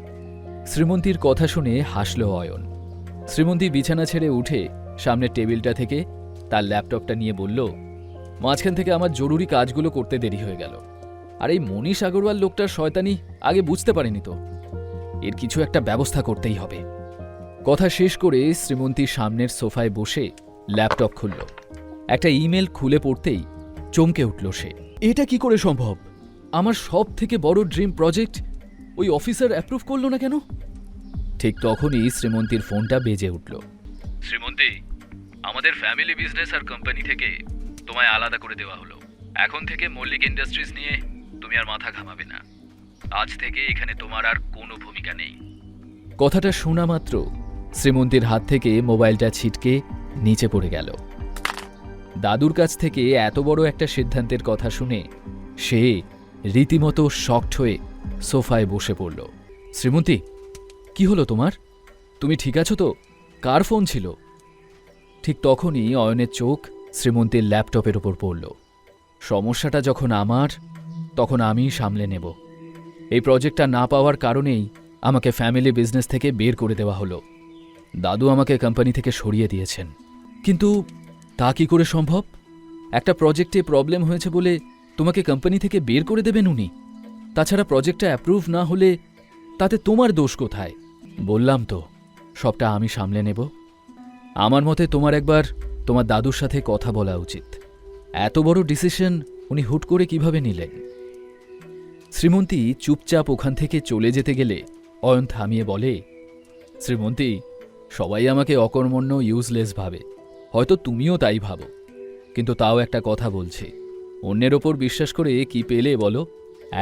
শ্রীমন্তীর কথা শুনে হাসল অয়ন। শ্রীমন্তী বিছানা ছেড়ে উঠে সামনের টেবিলটা থেকে তার ল্যাপটপটা নিয়ে বলল, মাঝখান থেকে আমার জরুরি কাজগুলো করতে দেরি হয়ে গেল, আর এই মনীষ আগরওয়াল লোকটার শয়তানি আগে বুঝতে পারেনি তো। এর কিছু একটা ব্যবস্থা করতেই হবে। কথা শেষ করে শ্রীমন্তী সামনের সোফায় বসে ল্যাপটপ খুলল। একটা ইমেল খুলে পড়তেই চমকে উঠল সে। এটা কি করে সম্ভব? আমার সব থেকে বড় ড্রিম প্রজেক্ট ওই অফিসার অ্যাপ্রুভ করল না কেন? ঠিক তখনই শ্রীমন্তীর ফোনটা বেজে উঠল। শ্রীমন্তী, আমাদের ফ্যামিলি বিজনেস আর কোম্পানি থেকে তোমায় আলাদা করে দেওয়া হলো। এখন থেকে মল্লিক ইন্ডাস্ট্রিজ নিয়ে তুমি আর মাথা ঘামাবে না। আজ থেকে এখানে তোমার আর কোনো ভূমিকা নেই। কথাটা শোনা মাত্র শ্রীমন্তীর হাত থেকে মোবাইলটা ছিটকে নিচে পড়ে গেল। দাদুর কাছ থেকে এত বড় একটা সিদ্ধান্তের কথা শুনে সে রীতিমতো শকড হয়ে সোফায় বসে পড়ল। শ্রীমন্তী, কি হলো তোমার? তুমি ঠিক আছো তো? কার ফোন ছিল? ঠিক তখনই অয়নের চোখ শ্রীমন্তীর ল্যাপটপের ওপর পড়ল। সমস্যাটা যখন আমার, তখন আমিই সামলে নেব। এই প্রজেক্টটা না পাওয়ার কারণেই আমাকে ফ্যামিলি বিজনেস থেকে বের করে দেওয়া হলো। দাদু আমাকে কোম্পানি থেকে সরিয়ে দিয়েছেন। কিন্তু তা কি করে সম্ভব? একটা প্রজেক্টে প্রবলেম হয়েছে বলে তোমাকে কোম্পানি থেকে বের করে দেবেন উনি? তাছাড়া প্রজেক্টটা অ্যাপ্রুভ না হলে তাতে তোমার দোষ কোথায়? বললাম তো, সবটা আমি সামলে নেব। আমার মতে তোমার একবার তোমার দাদুর সাথে কথা বলা উচিত। এত বড় ডিসিশন উনি হুট করে কিভাবে নিলেন? শ্রীমন্তী চুপচাপ ওখান থেকে চলে যেতে গেলে অয়ন থামিয়ে বলে, শ্রীমন্তী, সবাই আমাকে অকর্মণ্য ইউজলেস ভাবে, হয়তো তুমিও তাই ভাবো, কিন্তু তাও একটা কথা বলছি, অন্যের ওপর বিশ্বাস করে কি পেলে বলো?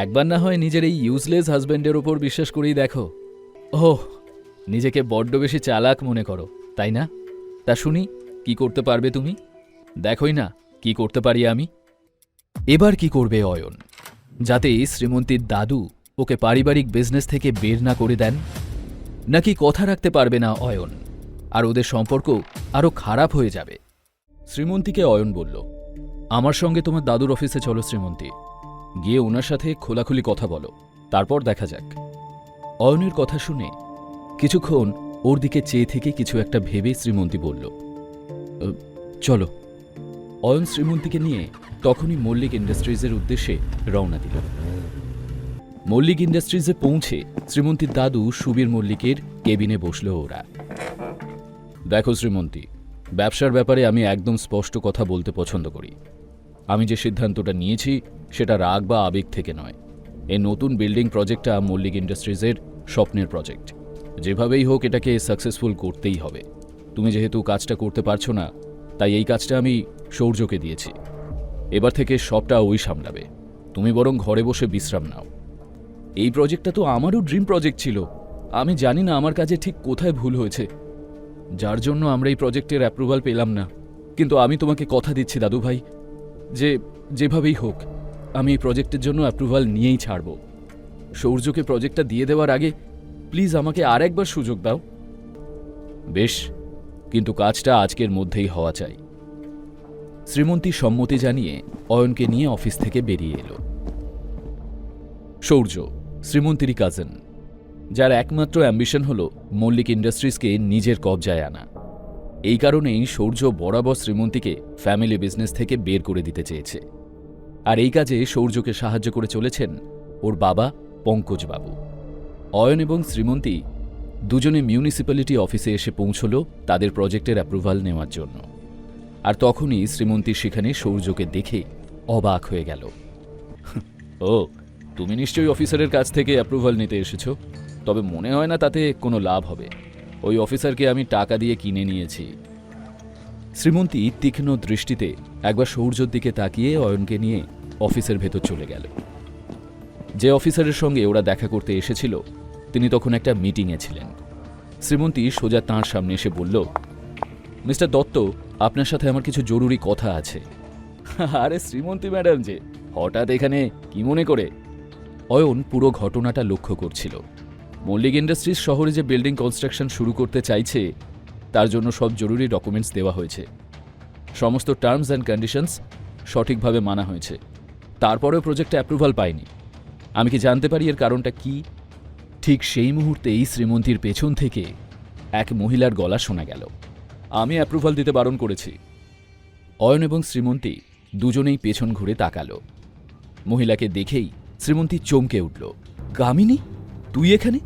একবার না হয় নিজের এই ইউজলেস হাজব্যান্ডের ওপর বিশ্বাস করেই দেখো। ওহ, নিজেকে বড্ড বেশি চালাক মনে করো, তাই না? তা শুনি, কি করতে পারবে তুমি? দেখোই না কি করতে পারি আমি। এবার কি করবে অয়ন, যাতে শ্রীমন্তীর দাদু ওকে পারিবারিক বিজনেস থেকে বের না করে দেন? নাকি কথা রাখতে পারবে না অয়ন, আর ওদের সম্পর্ক আরও খারাপ হয়ে যাবে? শ্রীমন্তীকে অয়ন বলল, আমার সঙ্গে তোমার দাদুর অফিসে চলো শ্রীমন্তী, গিয়ে ওনার সাথে খোলাখুলি কথা বলো, তারপর দেখা যাক। অয়নের কথা শুনে কিছুক্ষণ ওর দিকে চেয়ে থেকে কিছু একটা ভেবে শ্রীমন্তী বলল, চলো। অয়ন শ্রীমন্তীকে নিয়ে তখনই মল্লিক ইন্ডাস্ট্রিজের উদ্দেশ্যে রওনা দিল। মল্লিক ইন্ডাস্ট্রিজে পৌঁছে শ্রীমন্তীর দাদু সুবীর মল্লিকের কেবিনে বসল ওরা। দেখো শ্রীমন্তী, ব্যবসার ব্যাপারে আমি একদম স্পষ্ট কথা বলতে পছন্দ করি। আমি যে সিদ্ধান্তটা নিয়েছি সেটা রাগ বা আবেগ থেকে নয়। এই নতুন বিল্ডিং প্রজেক্টটা মল্লিক ইন্ডাস্ট্রিজের স্বপ্নের প্রজেক্ট। যেভাবেই হোক এটাকে সাকসেসফুল করতেই হবে। তুমি যেহেতু কাজটা করতে পারছো না, তাই এই কাজটা আমি সৌর্যকে দিয়েছি। এবার থেকে সবটা ওই সামলাবে, তুমি বরং ঘরে বসে বিশ্রাম নাও। এই প্রজেক্টটা তো আমারও ড্রিম প্রজেক্ট ছিল। আমি জানি না আমার কাজে ঠিক কোথায় ভুল হয়েছে, যার জন্য আমরা এই প্রজেক্টের অ্যাপ্রুভাল পেলাম না। কিন্তু আমি তোমাকে কথা দিচ্ছি দাদু ভাই, যে যেভাবেই হোক আমি এই প্রজেক্টের জন্য অ্যাপ্রুভাল নিয়েই ছাড়ব। সৌর্যকে প্রজেক্টটা দিয়ে দেওয়ার আগে প্লিজ আমাকে আর একবার সুযোগ দাও। বেশ, কিন্তু কাজটা আজকের মধ্যেই হওয়া চাই। শ্রীমন্তী সম্মতি জানিয়ে অয়নকে নিয়ে অফিস থেকে বেরিয়ে এলো। সৌর্য শ্রীমন্তীরই কাজিন, যার একমাত্র অ্যাম্বিশন হল মল্লিক ইন্ডাস্ট্রিজকে নিজের কবজায় আনা। এই কারণেই সৌর্য বরাবর শ্রীমন্তীকে ফ্যামিলি বিজনেস থেকে বের করে দিতে চেয়েছে। আর এই কাজে সৌর্যকে সাহায্য করে চলেছেন ওর বাবা পঙ্কজবাবু। অয়ন এবং শ্রীমন্তী দুজনে মিউনিসিপ্যালিটি অফিসে এসে পৌঁছল তাদের প্রজেক্টের অ্যাপ্রুভাল নেওয়ার জন্য। আর তখনই শ্রীমন্তী সেখানে সৌর্যকে দেখে অবাক হয়ে গেল। ও, তুমি নিশ্চয়ই অফিসারের কাছ থেকে অ্যাপ্রুভাল নিতে এসেছো, তবে মনে হয় না তাতে কোনো লাভ হবে। ওই অফিসারকে আমি টাকা দিয়ে কিনে নিয়েছি। শ্রীমন্তী তীক্ষ্ণ দৃষ্টিতে একবার সৌর্যর দিকে তাকিয়ে অয়নকে নিয়ে অফিসের ভেতর চলে গেল। যে অফিসারের সঙ্গে ওরা দেখা করতে এসেছিল তিনি তখন একটা মিটিংয়ে ছিলেন। শ্রীমন্তী সোজা তাঁর সামনে এসে বলল, মিস্টার দত্ত, আপনার সাথে আমার কিছু জরুরি কথা আছে। আরে শ্রীমন্তী ম্যাডাম যে, হঠাৎ এখানে কি মনে করে? অয়ন পুরো ঘটনাটা লক্ষ্য করছিল। মল্লিক ইন্ডাস্ট্রিজ শহরে যে বিল্ডিং কনস্ট্রাকশন শুরু করতে চাইছে তার জন্য সব জরুরি ডকুমেন্টস দেওয়া হয়েছে। সমস্ত টার্মস অ্যান্ড কন্ডিশনস সঠিকভাবে মানা হয়েছে, তারপরেও প্রজেক্টে অ্যাপ্রুভাল পায়নি। আমি কি জানতে পারি এর কারণটা কি? ঠিক সেই মুহূর্তেই শ্রীমন্তীর পেছন থেকে এক মহিলার গলা শোনা গেল, আমি অ্যাপ্রুভাল দিতে বারণ করেছি। অয়ন এবং শ্রীমন্তী দুজনেই পেছন ঘুরে তাকালো। মহিলাকে দেখেই শ্রীমন্তী চমকে উঠল, কামিনী, তুই এখানে?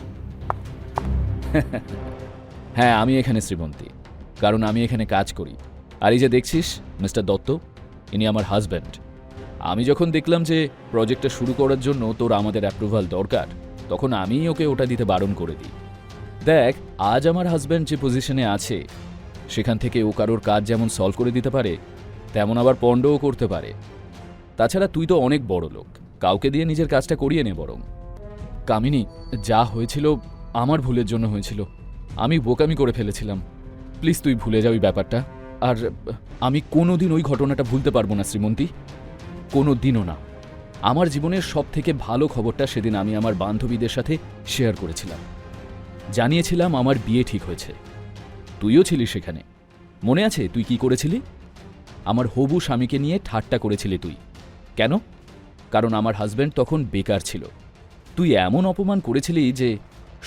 হ্যাঁ, আমি এখানে শ্রীমন্তী, কারণ আমি এখানে কাজ করি। আর এই যে দেখছিস মিস্টার দত্ত, ইনি আমার হাজব্যান্ড। আমি যখন দেখলাম যে প্রজেক্টটা শুরু করার জন্য তোর আমাদের অ্যাপ্রুভাল দরকার, তখন আমিই ওকে ওটা দিতে বারণ করে দিই। দেখ, আজ আমার হাজব্যান্ড যে পজিশনে আছে সেখান থেকে ও কারোর কাজ যেমন সলভ করে দিতে পারে, তেমন আবার পণ্ডও করতে পারে। তাছাড়া তুই তো অনেক বড় লোক, কাউকে দিয়ে নিজের কাজটা করিয়ে নে বরং। কামিনী, যা হয়েছিল আমার ভুলের জন্য হয়েছিল, আমি বোকামি করে ফেলেছিলাম। প্লিজ তুই ভুলে যাবি ব্যাপারটা। আর আমি কোনোদিন ওই ঘটনাটা ভুলতে পারবো না শ্রীমন্তী, কোনো দিনও না। আমার জীবনের সব থেকে ভালো খবরটা সেদিন আমি আমার বান্ধবীদের সাথে শেয়ার করেছিলাম। জানিয়েছিলাম আমার বিয়ে ঠিক হয়েছে। তুইও ছিলি সেখানে, মনে আছে তুই কি করেছিলি? আমার হবু স্বামীকে নিয়ে ঠাট্টা করেছিলি তুই। কেন? কারণ আমার হাজব্যান্ড তখন বেকার ছিল। তুই এমন অপমান করেছিলি যে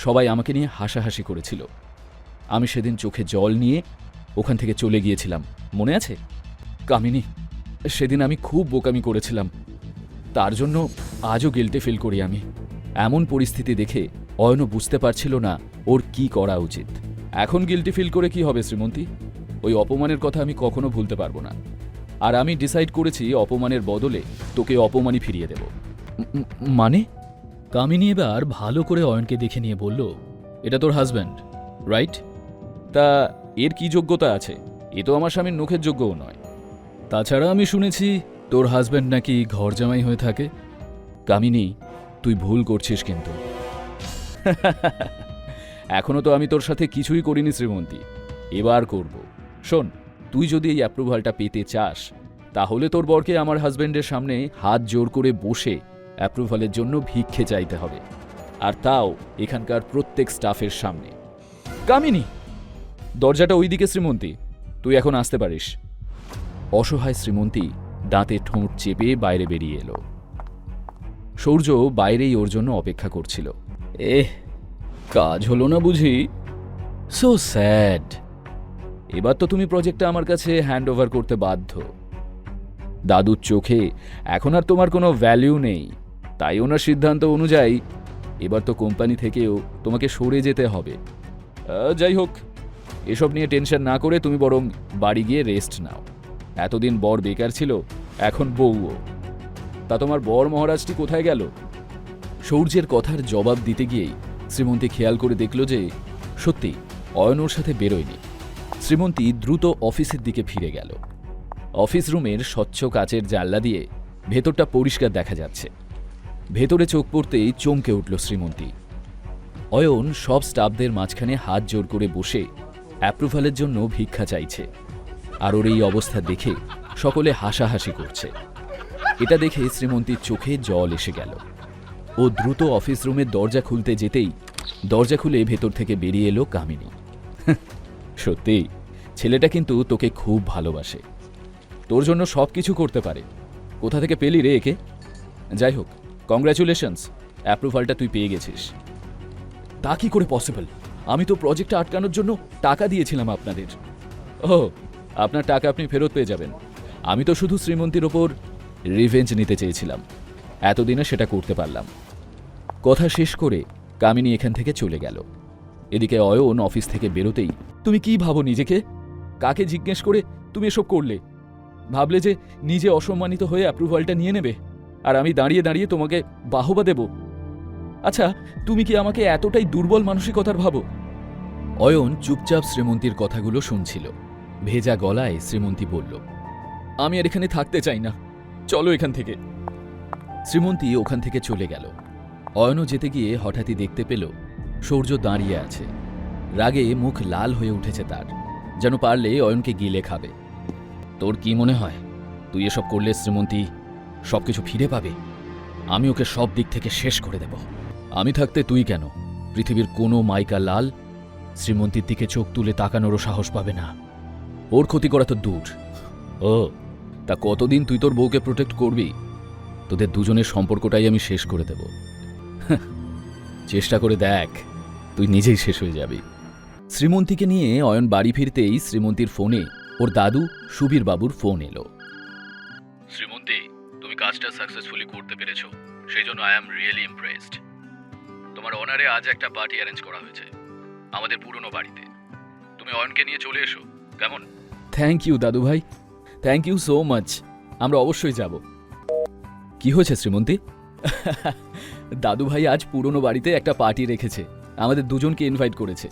সবাই আমাকে নিয়ে হাসাহাসি করেছিল। আমি সেদিন চোখে জল নিয়ে ওখান থেকে চলে গিয়েছিলাম, মনে আছে? কামিনী, সেদিন আমি খুব বোকামি করেছিলাম, তার জন্য আজও গিল্টে ফিল করি আমি। এমন পরিস্থিতি দেখে অয়নও বুঝতে পারছিল না ওর কি করা উচিত। এখন গিল্টি ফিল করে কি হবে শ্রীমন্তী? ওই অপমানের কথা আমি কখনো ভুলতে পারবো না। আর আমি ডিসাইড করেছি অপমানের বদলে তোকে অপমানই ফিরিয়ে দেব। মানে? কামিনী এবার ভালো করে অয়নকে দেখে নিয়ে বলল, এটা তোর হাজব্যান্ড, রাইট? তা এর কি যোগ্যতা আছে? এ তো আমার স্বামীর মুখের যোগ্যও নয়। তাছাড়া আমি শুনেছি তোর হাজব্যান্ড নাকি ঘর জামাই হয়ে থাকে। কামিনী, তুই ভুল করছিস কিন্তু। এখনো তো আমি তোর সাথে কিছুই করিনি শ্রীমন্তী, এবার করব। শোন, তুই যদি এই অ্যাপ্রুভালটা পেতে চাস তাহলে তোর বরকে আমার হাজব্যান্ডের সামনে হাত জোর করে বসে অ্যাপ্রুভালের জন্য ভিক্ষে চাইতে হবে, আর তাও এখানকার প্রত্যেক স্টাফের সামনে। কামিনী, দরজাটা ওই দিকে শ্রীমন্তী, তুই এখন আসতে পারিস। অসহায় শ্রীমন্তী দাঁতে ঠোঁট চেপে বাইরে বেরিয়ে এলো। সৌর্য বাইরেই ওর জন্য অপেক্ষা করছিল। কাজ হলো না বুঝি? So sad. এবার তো তুমি প্রজেক্টটা আমার কাছে হ্যান্ড ওভার করতে বাধ্য। দাদুর চোখে এখন আর তোমার কোনো ভ্যালিউ নেই, তাই ওনার সিদ্ধান্ত অনুযায়ী এবার তো কোম্পানি থেকেও তোমাকে সরে যেতে হবে। যাই হোক, এসব নিয়ে টেনশন না করে তুমি বরং বাড়ি গিয়ে রেস্ট নাও। এতদিন বর বেকার ছিল, এখন বউও। তা তোমার বর মহারাজটি কোথায় গেল? সৌর্যের কথার জবাব দিতে গিয়েই শ্রীমন্তী খেয়াল করে দেখল যে সত্যি অয়ন ওর সাথে বেরোয়নি। শ্রীমন্তী দ্রুত অফিসের দিকে ফিরে গেল। অফিস রুমের স্বচ্ছ কাচের জানলা দিয়ে ভেতরটা পরিষ্কার দেখা যাচ্ছে। ভেতরে চোখ পড়তেই চমকে উঠল শ্রীমন্তী। অয়ন সব স্টাফদের মাঝখানে হাত জোর করে বসে অ্যাপ্রুভালের জন্য ভিক্ষা চাইছে, আর ওর এই অবস্থা দেখে সকলে হাসাহাসি করছে। এটা দেখে শ্রীমন্তীর চোখে জল এসে গেল। ও দ্রুত অফিস রুমের দরজা খুলতে যেতেই দরজা খুলে ভেতর থেকে বেরিয়ে এলো কামিনী। সত্যি ছেলেটা কিন্তু তোকে খুব ভালোবাসে, তোর জন্য সব কিছু করতে পারে। কোথা থেকে পেলি রে একে? যাই হোক, কংগ্রাচুলেশনস, অ্যাপ্রুভালটা তুই পেয়ে গেছিস। তা কি করে পসিবল? আমি তো প্রজেক্টটা আটকানোর জন্য টাকা দিয়েছিলাম আপনাদের। ও, আপনার টাকা আপনি ফেরত পেয়ে যাবেন। আমি তো শুধু শ্রীমন্তীর ওপর রিভেঞ্জ নিতে চেয়েছিলাম, এতদিনে সেটা করতে পারলাম। কথা শেষ করে কামিনী এখান থেকে চলে গেল। এদিকে অয়ন অফিস থেকে বেরোতেই, তুমি কি ভাবো নিজেকে? কাকে জিজ্ঞেস করে তুমি এসব করলে? ভাবলে যে নিজে অসম্মানিত হয়ে অ্যাপ্রুভালটা নিয়ে নেবে, আর আমি দাঁড়িয়ে দাঁড়িয়ে তোমাকে বাহবা দেব? আচ্ছা, তুমি কি আমাকে এতটাই দুর্বল মানসিকতার ভাবো? অয়ন চুপচাপ শ্রীমন্তীর কথাগুলো শুনছিল। ভেজা গলায় শ্রীমন্তী বলল, আমি আর এখানে থাকতে চাই না, চলো এখান থেকে। শ্রীমন্তী ওখান থেকে চলে গেল। অয়নও যেতে গিয়ে হঠাৎই দেখতে পেল সূর্য দাঁড়িয়ে আছে। রাগে মুখ লাল হয়ে উঠেছে তার, যেন পারলে অয়নকে গিলে খাবে। তোর কি মনে হয় তুই এসব করলে শ্রীমন্তী সবকিছু ফিরে পাবে? আমি ওকে সব দিক থেকে শেষ করে দেব। আমি থাকতে তুই কেন, পৃথিবীর কোনো মাইকা লাল শ্রীমন্তীর দিকে চোখ তুলে তাকানোরও সাহস পাবে না। ওর ক্ষতি করা তো দূর। ও, তা কতদিন তুই তোর বউকে প্রোটেক্ট করবি? তোদের দুজনের সম্পর্কটাই আমি শেষ করে দেব। চেষ্টা করে দেখ, তুই নিজেই শেষ হয়ে যাবি। শ্রীমন্তীকে নিয়ে অয়ন বাড়ি ফিরতেই শ্রীমন্তীর ফোনে ওর দাদু সুবীর বাবুর ফোন এলো। শ্রীমন্তী, তুমি কাজটা সাকসেসফুলি করতে পেরেছো, সেই জন্য আই অ্যাম রিয়েলি ইমপ্রেসড। তোমার অনারে আজ একটা পার্টি অ্যারেঞ্জ করা হয়েছে আমাদের পুরনো বাড়িতে। তুমি অয়নকে নিয়ে চলে এসো, কেমন? থ্যাংক ইউ দাদু ভাই, থ্যাংক ইউ সো মাচ। আমরা অবশ্যই যাব। কি হয়েছে শ্রীমন্তী? দাদু ভাই আজ পুরনো বাড়িতে একটা পার্টি রেখেছে, আমাদের দুজনকে ইনভাইট করেছে।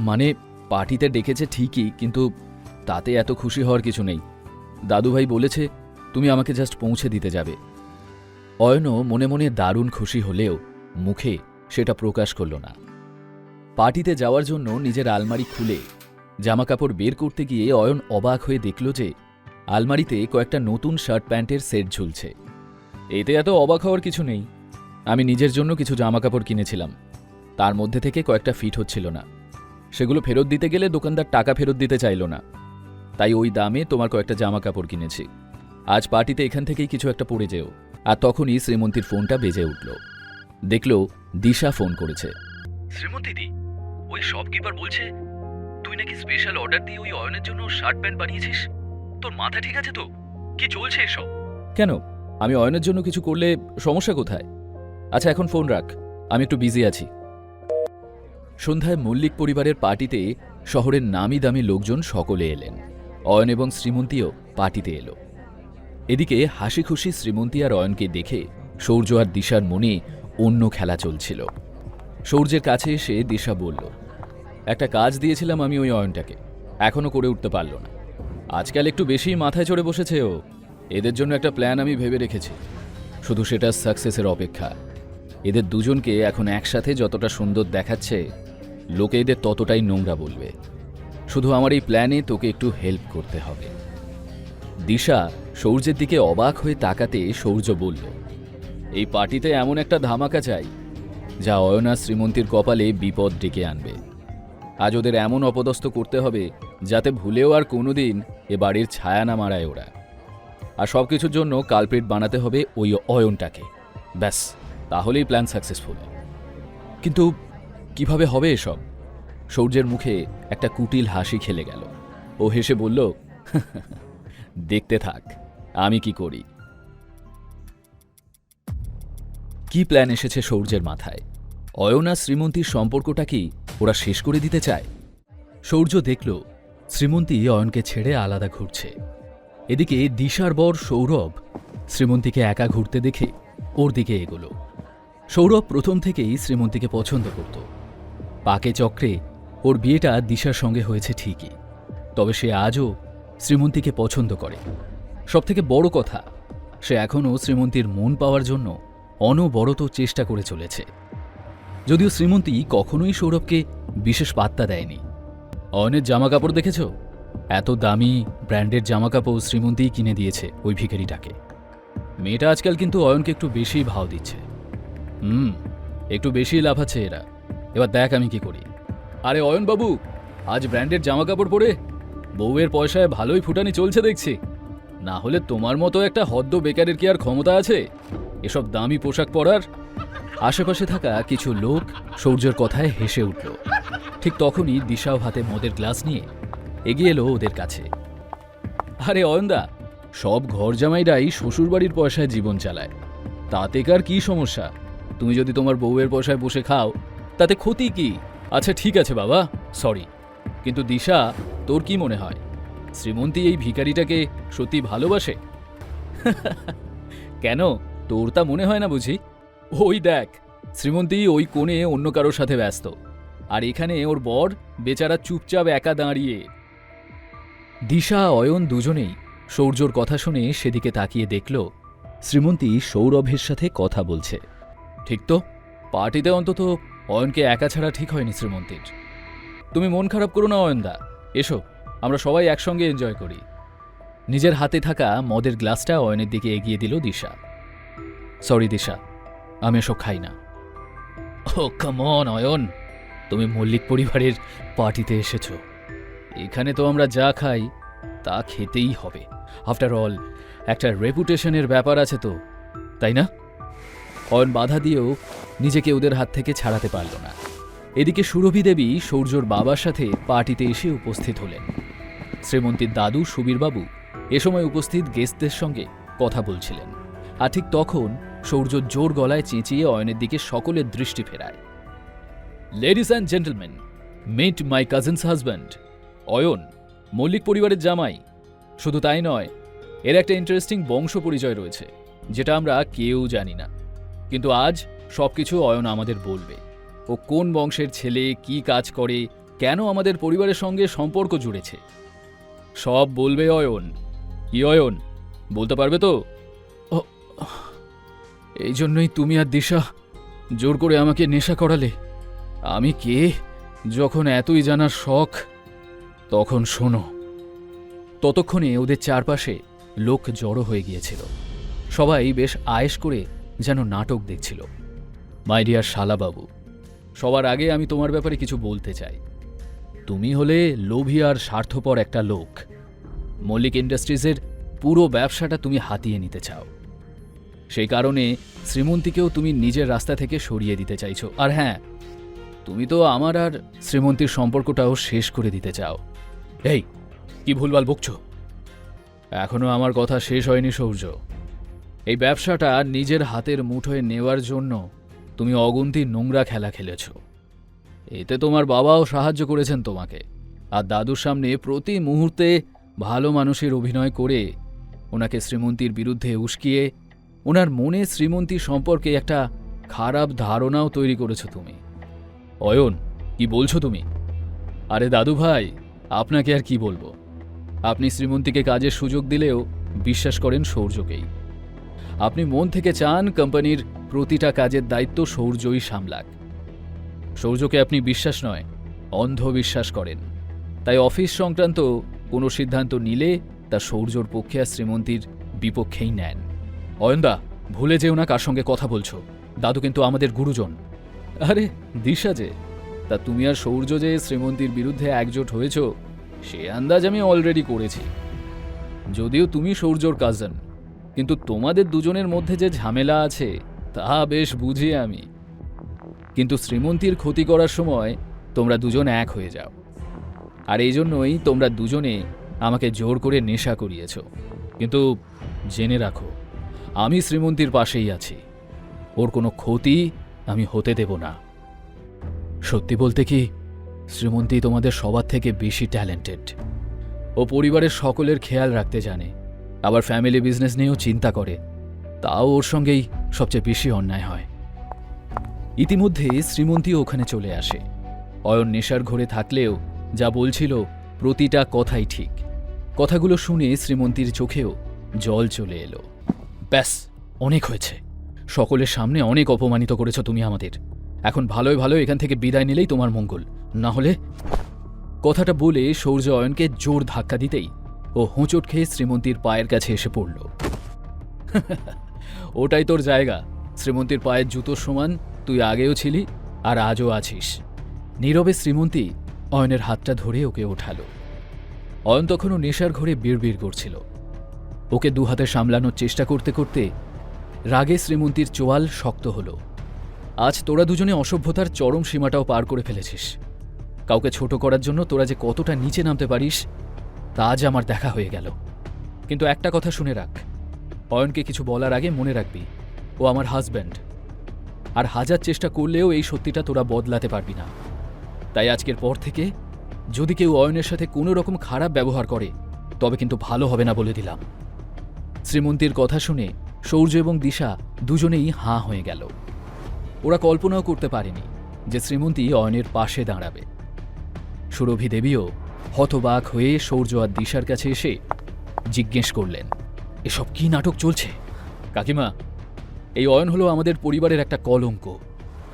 মানে পার্টিতে ডেকেছে ঠিকই, কিন্তু তাতে এত খুশি হওয়ার কিছু নেই। দাদু ভাই বলেছে তুমি আমাকে জাস্ট পৌঁছে দিতে যাবে। অয়নও মনে মনে দারুণ খুশি হলেও মুখে সেটা প্রকাশ করল না। পার্টিতে যাওয়ার জন্য নিজের আলমারি খুলে জামাকাপড় বের করতে গিয়ে অয়ন অবাক হয়ে দেখল যে আলমারিতে কয়েকটা নতুন শার্ট প্যান্টের সেট ঝুলছে। এতে এত অবাক হওয়ার কিছু নেই। আমি নিজের জন্য কিছু জামাকাপড় কিনেছিলাম, তার মধ্যে থেকে কয়েকটা ফিট হচ্ছিল না। সেগুলো ফেরত দিতে গেলে দোকানদার টাকা ফেরত দিতে চাইল না, তাই ওই দামে তোমার কয়েকটা জামাকাপড় কিনেছি। আজ পার্টিতে এখান থেকেই কিছু একটা পরে যেও। আর তখনই শ্রীমন্তীর ফোনটা বেজে উঠল। দেখল দিশা ফোন করেছে। শ্রীমন্তী দি, ওই শপকিপার বলছে তুই নাকি স্পেশাল অর্ডার দিয়ে ওই অয়নের জন্য শার্ট প্যান্ট বানিয়েছিস। তোর মাথা ঠিক আছে তো? কি চলছে এসব? কেন, আমি অয়নের জন্য কিছু করলে সমস্যা কোথায়? আচ্ছা এখন ফোন রাখ, আমি একটু বিজি আছি। সন্ধ্যায় মল্লিক পরিবারের পার্টিতে শহরের নামি দামি লোকজন সকলে এলেন। অয়ন এবং শ্রীমন্তীও পার্টিতে এলো। এদিকে হাসি খুশি শ্রীমন্তী আর অয়নকে দেখে সূর্য আর দিশার মনে অন্য খেলা চলছিল। সূর্যের কাছে এসে দিশা বলল, একটা কাজ দিয়েছিলাম আমি ওই অয়নটাকে, এখনো করে উঠতে পারল না। আজকাল একটু বেশি মাথায় চড়ে বসেছে ও। এদের জন্য একটা প্ল্যান আমি ভেবে রেখেছি, শুধু সেটা সাকসেসের অপেক্ষা। এদের দুজনকে এখন একসাথে যতটা সুন্দর দেখাচ্ছে, লোকে এদের ততটাই নোংরা বলবে। শুধু আমার এই প্ল্যানে তোকে একটু হেল্প করতে হবে। দিশা সূর্যের দিকে অবাক হয়ে তাকাতে সূর্য বলল, এই পার্টিতে এমন একটা ধামাকা চাই যা অয়না শ্রীমন্তীর কপালে বিপদ ডেকে আনবে। আজ ওদের এমন অপদস্থ করতে হবে যাতে ভুলেও আর কোনোদিন এ বাড়ির ছায়া না মারায় ওরা। আর সব কিছুর জন্য কালপ্রিট বানাতে হবে ওই অয়নটাকে। ব্যাস, তাহলেই প্ল্যান সাকসেসফুল। কিন্তু কিভাবে হবে এসব? সূর্যের মুখে একটা কুটিল হাসি খেলে গেল। ও হেসে বলল, দেখতে থাক আমি কি করি। কি প্ল্যান এসেছে সূর্যের মাথায়? অয়ন আর শ্রীমন্তীর সম্পর্কটা কি ওরা শেষ করে দিতে চায়? সূর্য দেখল শ্রীমন্তী অয়নকে ছেড়ে আলাদা ঘুরছে। এদিকে দিশার বর সৌরভ শ্রীমন্তীকে একা ঘুরতে দেখে ওর দিকে এগোলো। সৌরভ প্রথম থেকেই শ্রীমন্তীকে পছন্দ করত। পাকে চক্রে ওর বিয়েটা দিশার সঙ্গে হয়েছে ঠিকই, তবে সে আজও শ্রীমন্তীকে পছন্দ করে। সবথেকে বড় কথা, সে এখনও শ্রীমন্তীর মন পাওয়ার জন্য অনবরত চেষ্টা করে চলেছে। যদিও শ্রীমন্তী কখনোই সৌরভকে বিশেষ পাত্তা দেয়নি। অয়নের জামা কাপড় দেখেছ? এত দামি ব্র্যান্ডের জামা কাপড় শ্রীমন্তীই কিনে দিয়েছে ওই ভিখারিটাকে। মেয়েটা আজকাল কিন্তু অয়নকে একটু বেশি ভাও দিচ্ছে। একটু বেশি লাফাচ্ছে এরা। এবার দেখ আমি কি করি। আরে অয়নবাবু, আজ ব্র্যান্ডের জামা কাপড় পরে বউয়ের পয়সায় ভালোই ফুটানি চলছে দেখছি। না হলে তোমার মতো একটা হদ্দ বেকারের কি আর ক্ষমতা আছে এসব দামি পোশাক পরার? আশেপাশে থাকা কিছু লোক সৌর্যের কথায় হেসে উঠল। ঠিক তখনই দিশাও হাতে মদের গ্লাস নিয়ে এগিয়ে এলো ওদের কাছে। আরে অয়নদা, সব ঘর জামাইরাই শ্বশুরবাড়ির পয়সায় জীবন চালায়, তাতে কার কি সমস্যা? তুমি যদি তোমার বউয়ের পয়সায় বসে খাও তাতে ক্ষতি কি? আচ্ছা ঠিক আছে বাবা, সরি, কিন্তু দিশা, তোর কি মনে হয় শ্রীমন্তী এই ভিখারিটাকে সত্যি ভালোবাসে? কেন, তোর তা মনে হয় না বুঝি? ওই দেখ, শ্রীমন্তী ওই কোণে অন্য কারোর সাথে ব্যস্ত, আর এখানে ওর বর বেচারা চুপচাপ একা দাঁড়িয়ে। দিশা অয়ন দুজনেই সৌর্যর কথা শুনে সেদিকে তাকিয়ে দেখল শ্রীমন্তী সৌরভের সাথে কথা বলছে। ঠিক তো, পার্টিতে অন্তত অয়নকে একা ছাড়া ঠিক হয়নি শ্রীমন্তীর। তুমি মন খারাপ করো না অয়নদা, এসো আমরা সবাই একসঙ্গে এনজয় করি। নিজের হাতে থাকা মদের গ্লাসটা অয়নের দিকে এগিয়ে দিল দিশা। সরি দিশা, আমি এসব খাই না। ও কাম অন অয়ন, তুমি মল্লিক পরিবারের পার্টিতে এসেছো, এখানে তো আমরা যা খাই তা খেতেই হবে। আফটার অল একটা রেপুটেশনের ব্যাপার আছে তো, তাই না? অয়ন বাধা দিয়েও নিজেকে ওদের হাত থেকে ছাড়াতে পারল না। এদিকে সুরভি দেবী সৌর্যর বাবার সাথে পার্টিতে এসে উপস্থিত হলেন। শ্রীমন্তীর দাদু সুবীরবাবু এ সময় উপস্থিত গেস্টদের সঙ্গে কথা বলছিলেন। আর ঠিক তখন সৌর্য জোর গলায় চেঁচিয়ে অয়নের দিকে সকলের দৃষ্টি ফেরায়। Ladies and gentleman, meet my cousin's husband Ayan, Mallick পরিবারের জামাই। শুধু তাই নয়, এর একটা ইন্টারেস্টিং বংশ পরিচয় রয়েছে যেটা আমরা কেউ জানি না, কিন্তু আজ সবকিছু অয়ন আমাদের বলবে। ও কোন বংশের ছেলে, কি কাজ করে, কেন আমাদের পরিবারের সঙ্গে সম্পর্ক জুড়েছে, সব বলবে অয়ন। কি অয়ন, বলতে পারবে তো? এই জন্যই তুমি আর দিশা জোর করে আমাকে নেশা করালে। আমি কে যখন এতই জানার শখ, তখন শোনো। ততক্ষণে ওদের চারপাশে লোক জড়ো হয়ে গিয়েছিল। সবাই বেশ আয়েশ করে যেন নাটক দেখছিল। মাই ডিয়ার শালাবাবু, সবার আগে আমি তোমার ব্যাপারে কিছু বলতে চাই। তুমি হলে লোভী আর স্বার্থপর একটা লোক। মল্লিক ইন্ডাস্ট্রিজের পুরো ব্যবসাটা তুমি হাতিয়ে নিতে চাও। সেই কারণে শ্রীমন্তীকেও তুমি নিজের রাস্তা থেকে সরিয়ে দিতে চাইছো। আর হ্যাঁ, তুমি তো আমার আর শ্রীমন্তীর সম্পর্কটাও শেষ করে দিতে চাও। এই, কি ভুলভাল বকছো? এখনো আমার কথা শেষ হয়নি সৌর্য। এই ব্যবসাটা নিজের হাতের মুঠোয় নেওয়ার জন্য তুমি অগুন্তি নোংরা খেলা খেলেছ। এতে তোমার বাবাও সাহায্য করেছেন তোমাকে, আর দাদুর সামনে প্রতি মুহূর্তে ভালো মানুষের অভিনয় করে ওনাকে শ্রীমন্তীর বিরুদ্ধে উস্কিয়ে ওনার মনে শ্রীমন্তী সম্পর্কে একটা খারাপ ধারণাও তৈরি করেছ তুমি। অয়ন, কি বলছো তুমি? আরে দাদু ভাই, আপনাকে আর কি বলবো। আপনি শ্রীমন্তীকে কাজের সুযোগ দিলেও বিশ্বাস করেন সৌর্যকেই। আপনি মন থেকে চান কোম্পানির প্রতিটা কাজের দায়িত্ব সৌর্যই সামলাক। সৌর্যকে আপনি বিশ্বাস নয়, অন্ধবিশ্বাস করেন। তাই অফিস সংক্রান্ত কোনো সিদ্ধান্ত নিলে তা সৌর্যর পক্ষে আর শ্রীমন্তীর বিপক্ষেই নেন। অয়নদা, ভুলে যেও না কার সঙ্গে কথা বলছো। দাদু কিন্তু আমাদের গুরুজন। আরে দিশা যে, তা তুমি আর সৌর্য যে শ্রীমন্তীর বিরুদ্ধে একজোট হয়েছ সে আন্দাজ আমি অলরেডি করেছি। যদিও তুমি সৌর্যর কাজিন, কিন্তু তোমাদের দুজনের মধ্যে যে ঝামেলা আছে তা বেশ বুঝি আমি। কিন্তু শ্রীমন্তীর ক্ষতি করার সময় তোমরা দুজন এক হয়ে যাও, আর এই জন্যই তোমরা দুজনে আমাকে জোর করে নেশা করিয়েছ। কিন্তু জেনে রাখো, আমি শ্রীমন্তীর পাশেই আছি। ওর কোনো ক্ষতি আমি হতে দেব না। সত্যি বলতে কি, শ্রীমন্তী তোমাদের সবার থেকে বেশি ট্যালেন্টেড। ও পরিবারের সকলের খেয়াল রাখতে জানে, আবার ফ্যামিলি বিজনেস নিয়েও চিন্তা করে। তাও ওর সঙ্গেই সবচেয়ে বেশি অন্যায় হয়। ইতিমধ্যে শ্রীমন্তী ওখানে চলে আসে। অয়ন নেশার ঘোরে থাকলেও যা বলছিল প্রতিটা কথাই ঠিক। কথাগুলো শুনে শ্রীমন্তীর চোখেও জল চলে এলো। ব্যাস, অনেক হয়েছে। সকলের সামনে অনেক অপমানিত করেছ তুমি আমাদের। এখন ভালোই ভালো এখান থেকে বিদায় নিলেই তোমার মঙ্গল, না হলে। কথাটা বলে সৌর্য অয়নকে জোর ধাক্কা দিতেই ও হোঁচট খেয়ে শ্রীমন্তীর পায়ের কাছে এসে পড়ল। ওটাই তোর জায়গা। শ্রীমন্তীর পায়ের জুতোর সমান তুই আগেও ছিলি আর আজও আছিস। নীরবে শ্রীমন্তী অয়নের হাতটা ধরে ওকে ওঠালো। অয়ন তখনও নেশার ঘরে বিড়বিড় করছিল। ওকে দু হাতে সামলানোর চেষ্টা করতে করতে রাগে শ্রীমন্তীর চোয়াল শক্ত হলো। আজ তোরা দুজনে অসভ্যতার চরম সীমাটাও পার করে ফেলেছিস। কাউকে ছোট করার জন্য তোরা যে কতটা নিচে নামতে পারিস তা আজ আমার দেখা হয়ে গেল। কিন্তু একটা কথা শুনে রাখ, অয়নকে কিছু বলার আগে মনে রাখবি ও আমার হাজব্যান্ড। আর হাজার চেষ্টা করলেও এই সত্যিটা তোরা বদলাতে পারবি না। তাই আজকের পর থেকে যদি কেউ অয়নের সাথে কোনো রকম খারাপ ব্যবহার করে তবে কিন্তু ভালো হবে না বলে দিলাম। শ্রীমন্তীর কথা শুনে সৌর্য এবং দিশা দুজনেই হাঁ হয়ে গেল। ওরা কল্পনাও করতে পারেনি যে শ্রীমন্তী অয়নের পাশে দাঁড়াবে। সুরভি দেবীও হতবাক হয়ে সৌর্য আর দিশার কাছে এসে জিজ্ঞেস করলেন, এসব কি নাটক চলছে? কাকিমা, এই অয়ন হলো আমাদের পরিবারের একটা কলঙ্ক,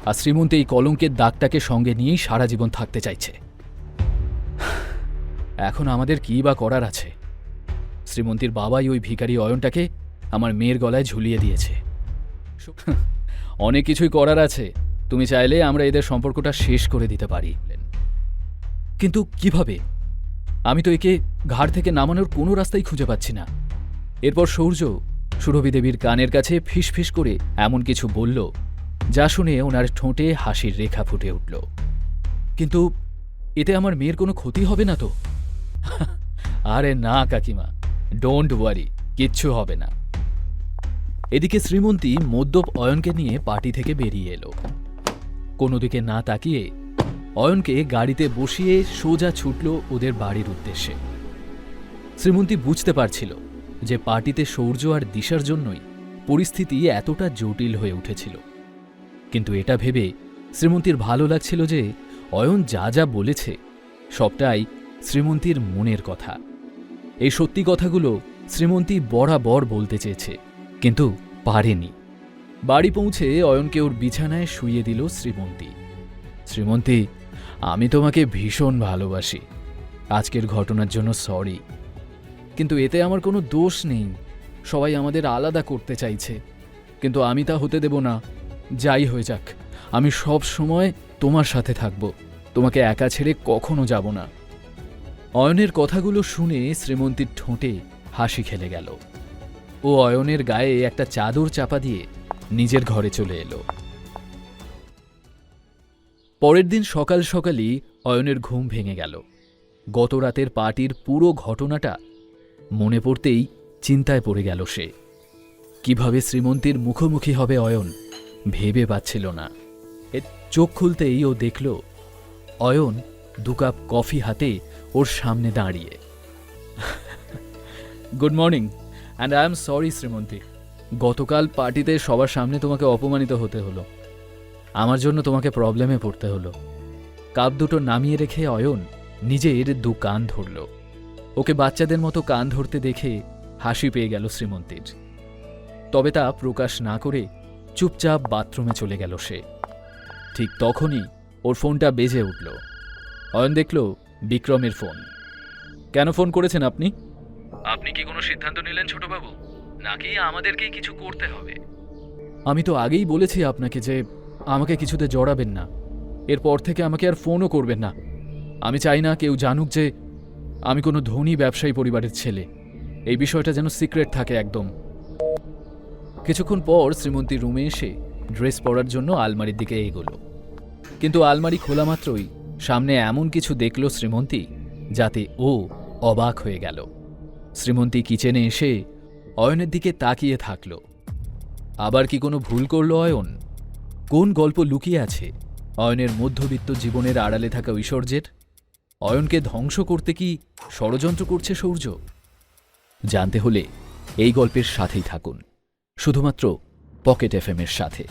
আর শ্রীমন্তী এই কলঙ্কের দাগটাকে সঙ্গে নিয়েই সারা জীবন থাকতে চাইছে। এখন আমাদের কী বা করার আছে? শ্রীমন্তীর বাবাই ওই ভিখারি অয়নটাকে আমার মেয়ের গলায় ঝুলিয়ে দিয়েছে। অনেক কিছুই করার আছে। তুমি চাইলে আমরা এদের সম্পর্কটা শেষ করে দিতে পারি। কিন্তু কিভাবে? আমি তো একে ঘাড় থেকে নামানোর কোনো রাস্তাই খুঁজে পাচ্ছি না। এরপর সৌর্য সুরভি দেবীর কানের কাছে ফিস ফিস করে এমন কিছু বলল যা শুনে ওনার ঠোঁটে হাসির রেখা ফুটে উঠল। কিন্তু এতে আমার মেয়ের কোনো ক্ষতি হবে না তো? আরে না কাকিমা, ডোন্ট ওয়ারি, কিচ্ছু হবে না। এদিকে শ্রীমন্তী মদ্যপ অয়নকে নিয়ে পার্টি থেকে বেরিয়ে এলো। কোনো দিকে না তাকিয়ে অয়নকে গাড়িতে বসিয়ে সোজা ছুটল ওদের বাড়ির উদ্দেশ্যে। শ্রীমন্তী বুঝতে পারছিল যে পার্টিতে সৌর্য আর দিশার জন্যই পরিস্থিতি এতটা জটিল হয়ে উঠেছিল। কিন্তু এটা ভেবে শ্রীমন্তীর ভালো লাগছিল যে অয়ন যা যা বলেছে সবটাই শ্রীমন্তীর মনের কথা। এই সত্যি কথাগুলো শ্রীমন্তী বরাবর বলতে চেয়েছে, কিন্তু পারেনি। বাড়ি পৌঁছে অয়নকে ওর বিছানায় শুইয়ে দিল শ্রীমন্তী। শ্রীমন্তী, আমি তোমাকে ভীষণ ভালোবাসি। আজকের ঘটনার জন্য সরি, কিন্তু এতে আমার কোনো দোষ নেই। সবাই আমাদের আলাদা করতে চাইছে, কিন্তু আমি তা হতে দেব না। যাই হয়ে যাক, আমি সব সময় তোমার সাথে থাকব। তোমাকে একা ছেড়ে কখনো যাব না। অয়নের কথাগুলো শুনে শ্রীমন্তীর ঠোঁটে হাসি খেলে গেল। ও অয়নের গায়ে একটা চাদর চাপা দিয়ে নিজের ঘরে চলে এলো। পরের দিন সকাল সকালই অয়নের ঘুম ভেঙে গেল। গত রাতের পার্টির পুরো ঘটনাটা মনে পড়তেই চিন্তায় পড়ে গেল সে। কিভাবে শ্রীমন্তীর মুখোমুখি হবে অয়ন ভেবে পাচ্ছিল না। চোখ খুলতেই ও দেখল অয়ন 2 কাপ কফি হাতে ওর সামনে দাঁড়িয়ে। Good morning, and I am sorry Srimanti. গতকাল পার্টিতে সবার সামনে তোমাকে অপমানিত হতে হলো। আমার জন্য তোমাকে প্রবলেমে পড়তে হলো। কাপ দুটো নামিয়ে রেখে অয়ন নিজের 2 কান ধরল। ওকে বাচ্চাদের মতো কান ধরতে দেখে হাসি পেয়ে গেল শ্রীমন্তীর। তবে তা প্রকাশ না করে চুপচাপ বাথরুমে চলে গেল সে। ঠিক তখনই ওর ফোনটা বেজে উঠল। অয়ন দেখল বিক্রমের ফোন। কেন ফোন করেছেন আপনি? আপনি কি কোনো সিদ্ধান্ত নিলেন ছোটবাবু, নাকি আমাদেরকেই কিছু করতে হবে? আমি তো আগেই বলেছি আপনাকে যে আমাকে কিছুতে জড়াবেন না। এরপর থেকে আমাকে আর ফোনও করবেন না। আমি চাই না কেউ জানুক যে আমি কোনো ধনী ব্যবসায়ী পরিবারের ছেলে। এই বিষয়টা যেন সিক্রেট থাকে একদম। কিছুক্ষণ পর শ্রীমন্তী রুমে এসে ড্রেস পরার জন্য আলমারির দিকে এগোল। কিন্তু আলমারি খোলা মাত্রই সামনে এমন কিছু দেখল শ্রীমন্তী যাতে ও অবাক হয়ে গেল। শ্রীমন্তী কিচেনে এসে অয়নের দিকে তাকিয়ে থাকল। আবার কি কোনো ভুল করল অয়ন? কোন গল্প লুকিয়ে আছে অয়নের মধ্যবিত্ত জীবনের আড়ালে থাকা ঐশ্বর্যের? অয়নকে ধ্বংস করতে কি ষড়যন্ত্র করছে সৌর্য? জানতে হলে এই গল্পের সাথেই থাকুন, শুধুমাত্র পকেট FM এর সাথে।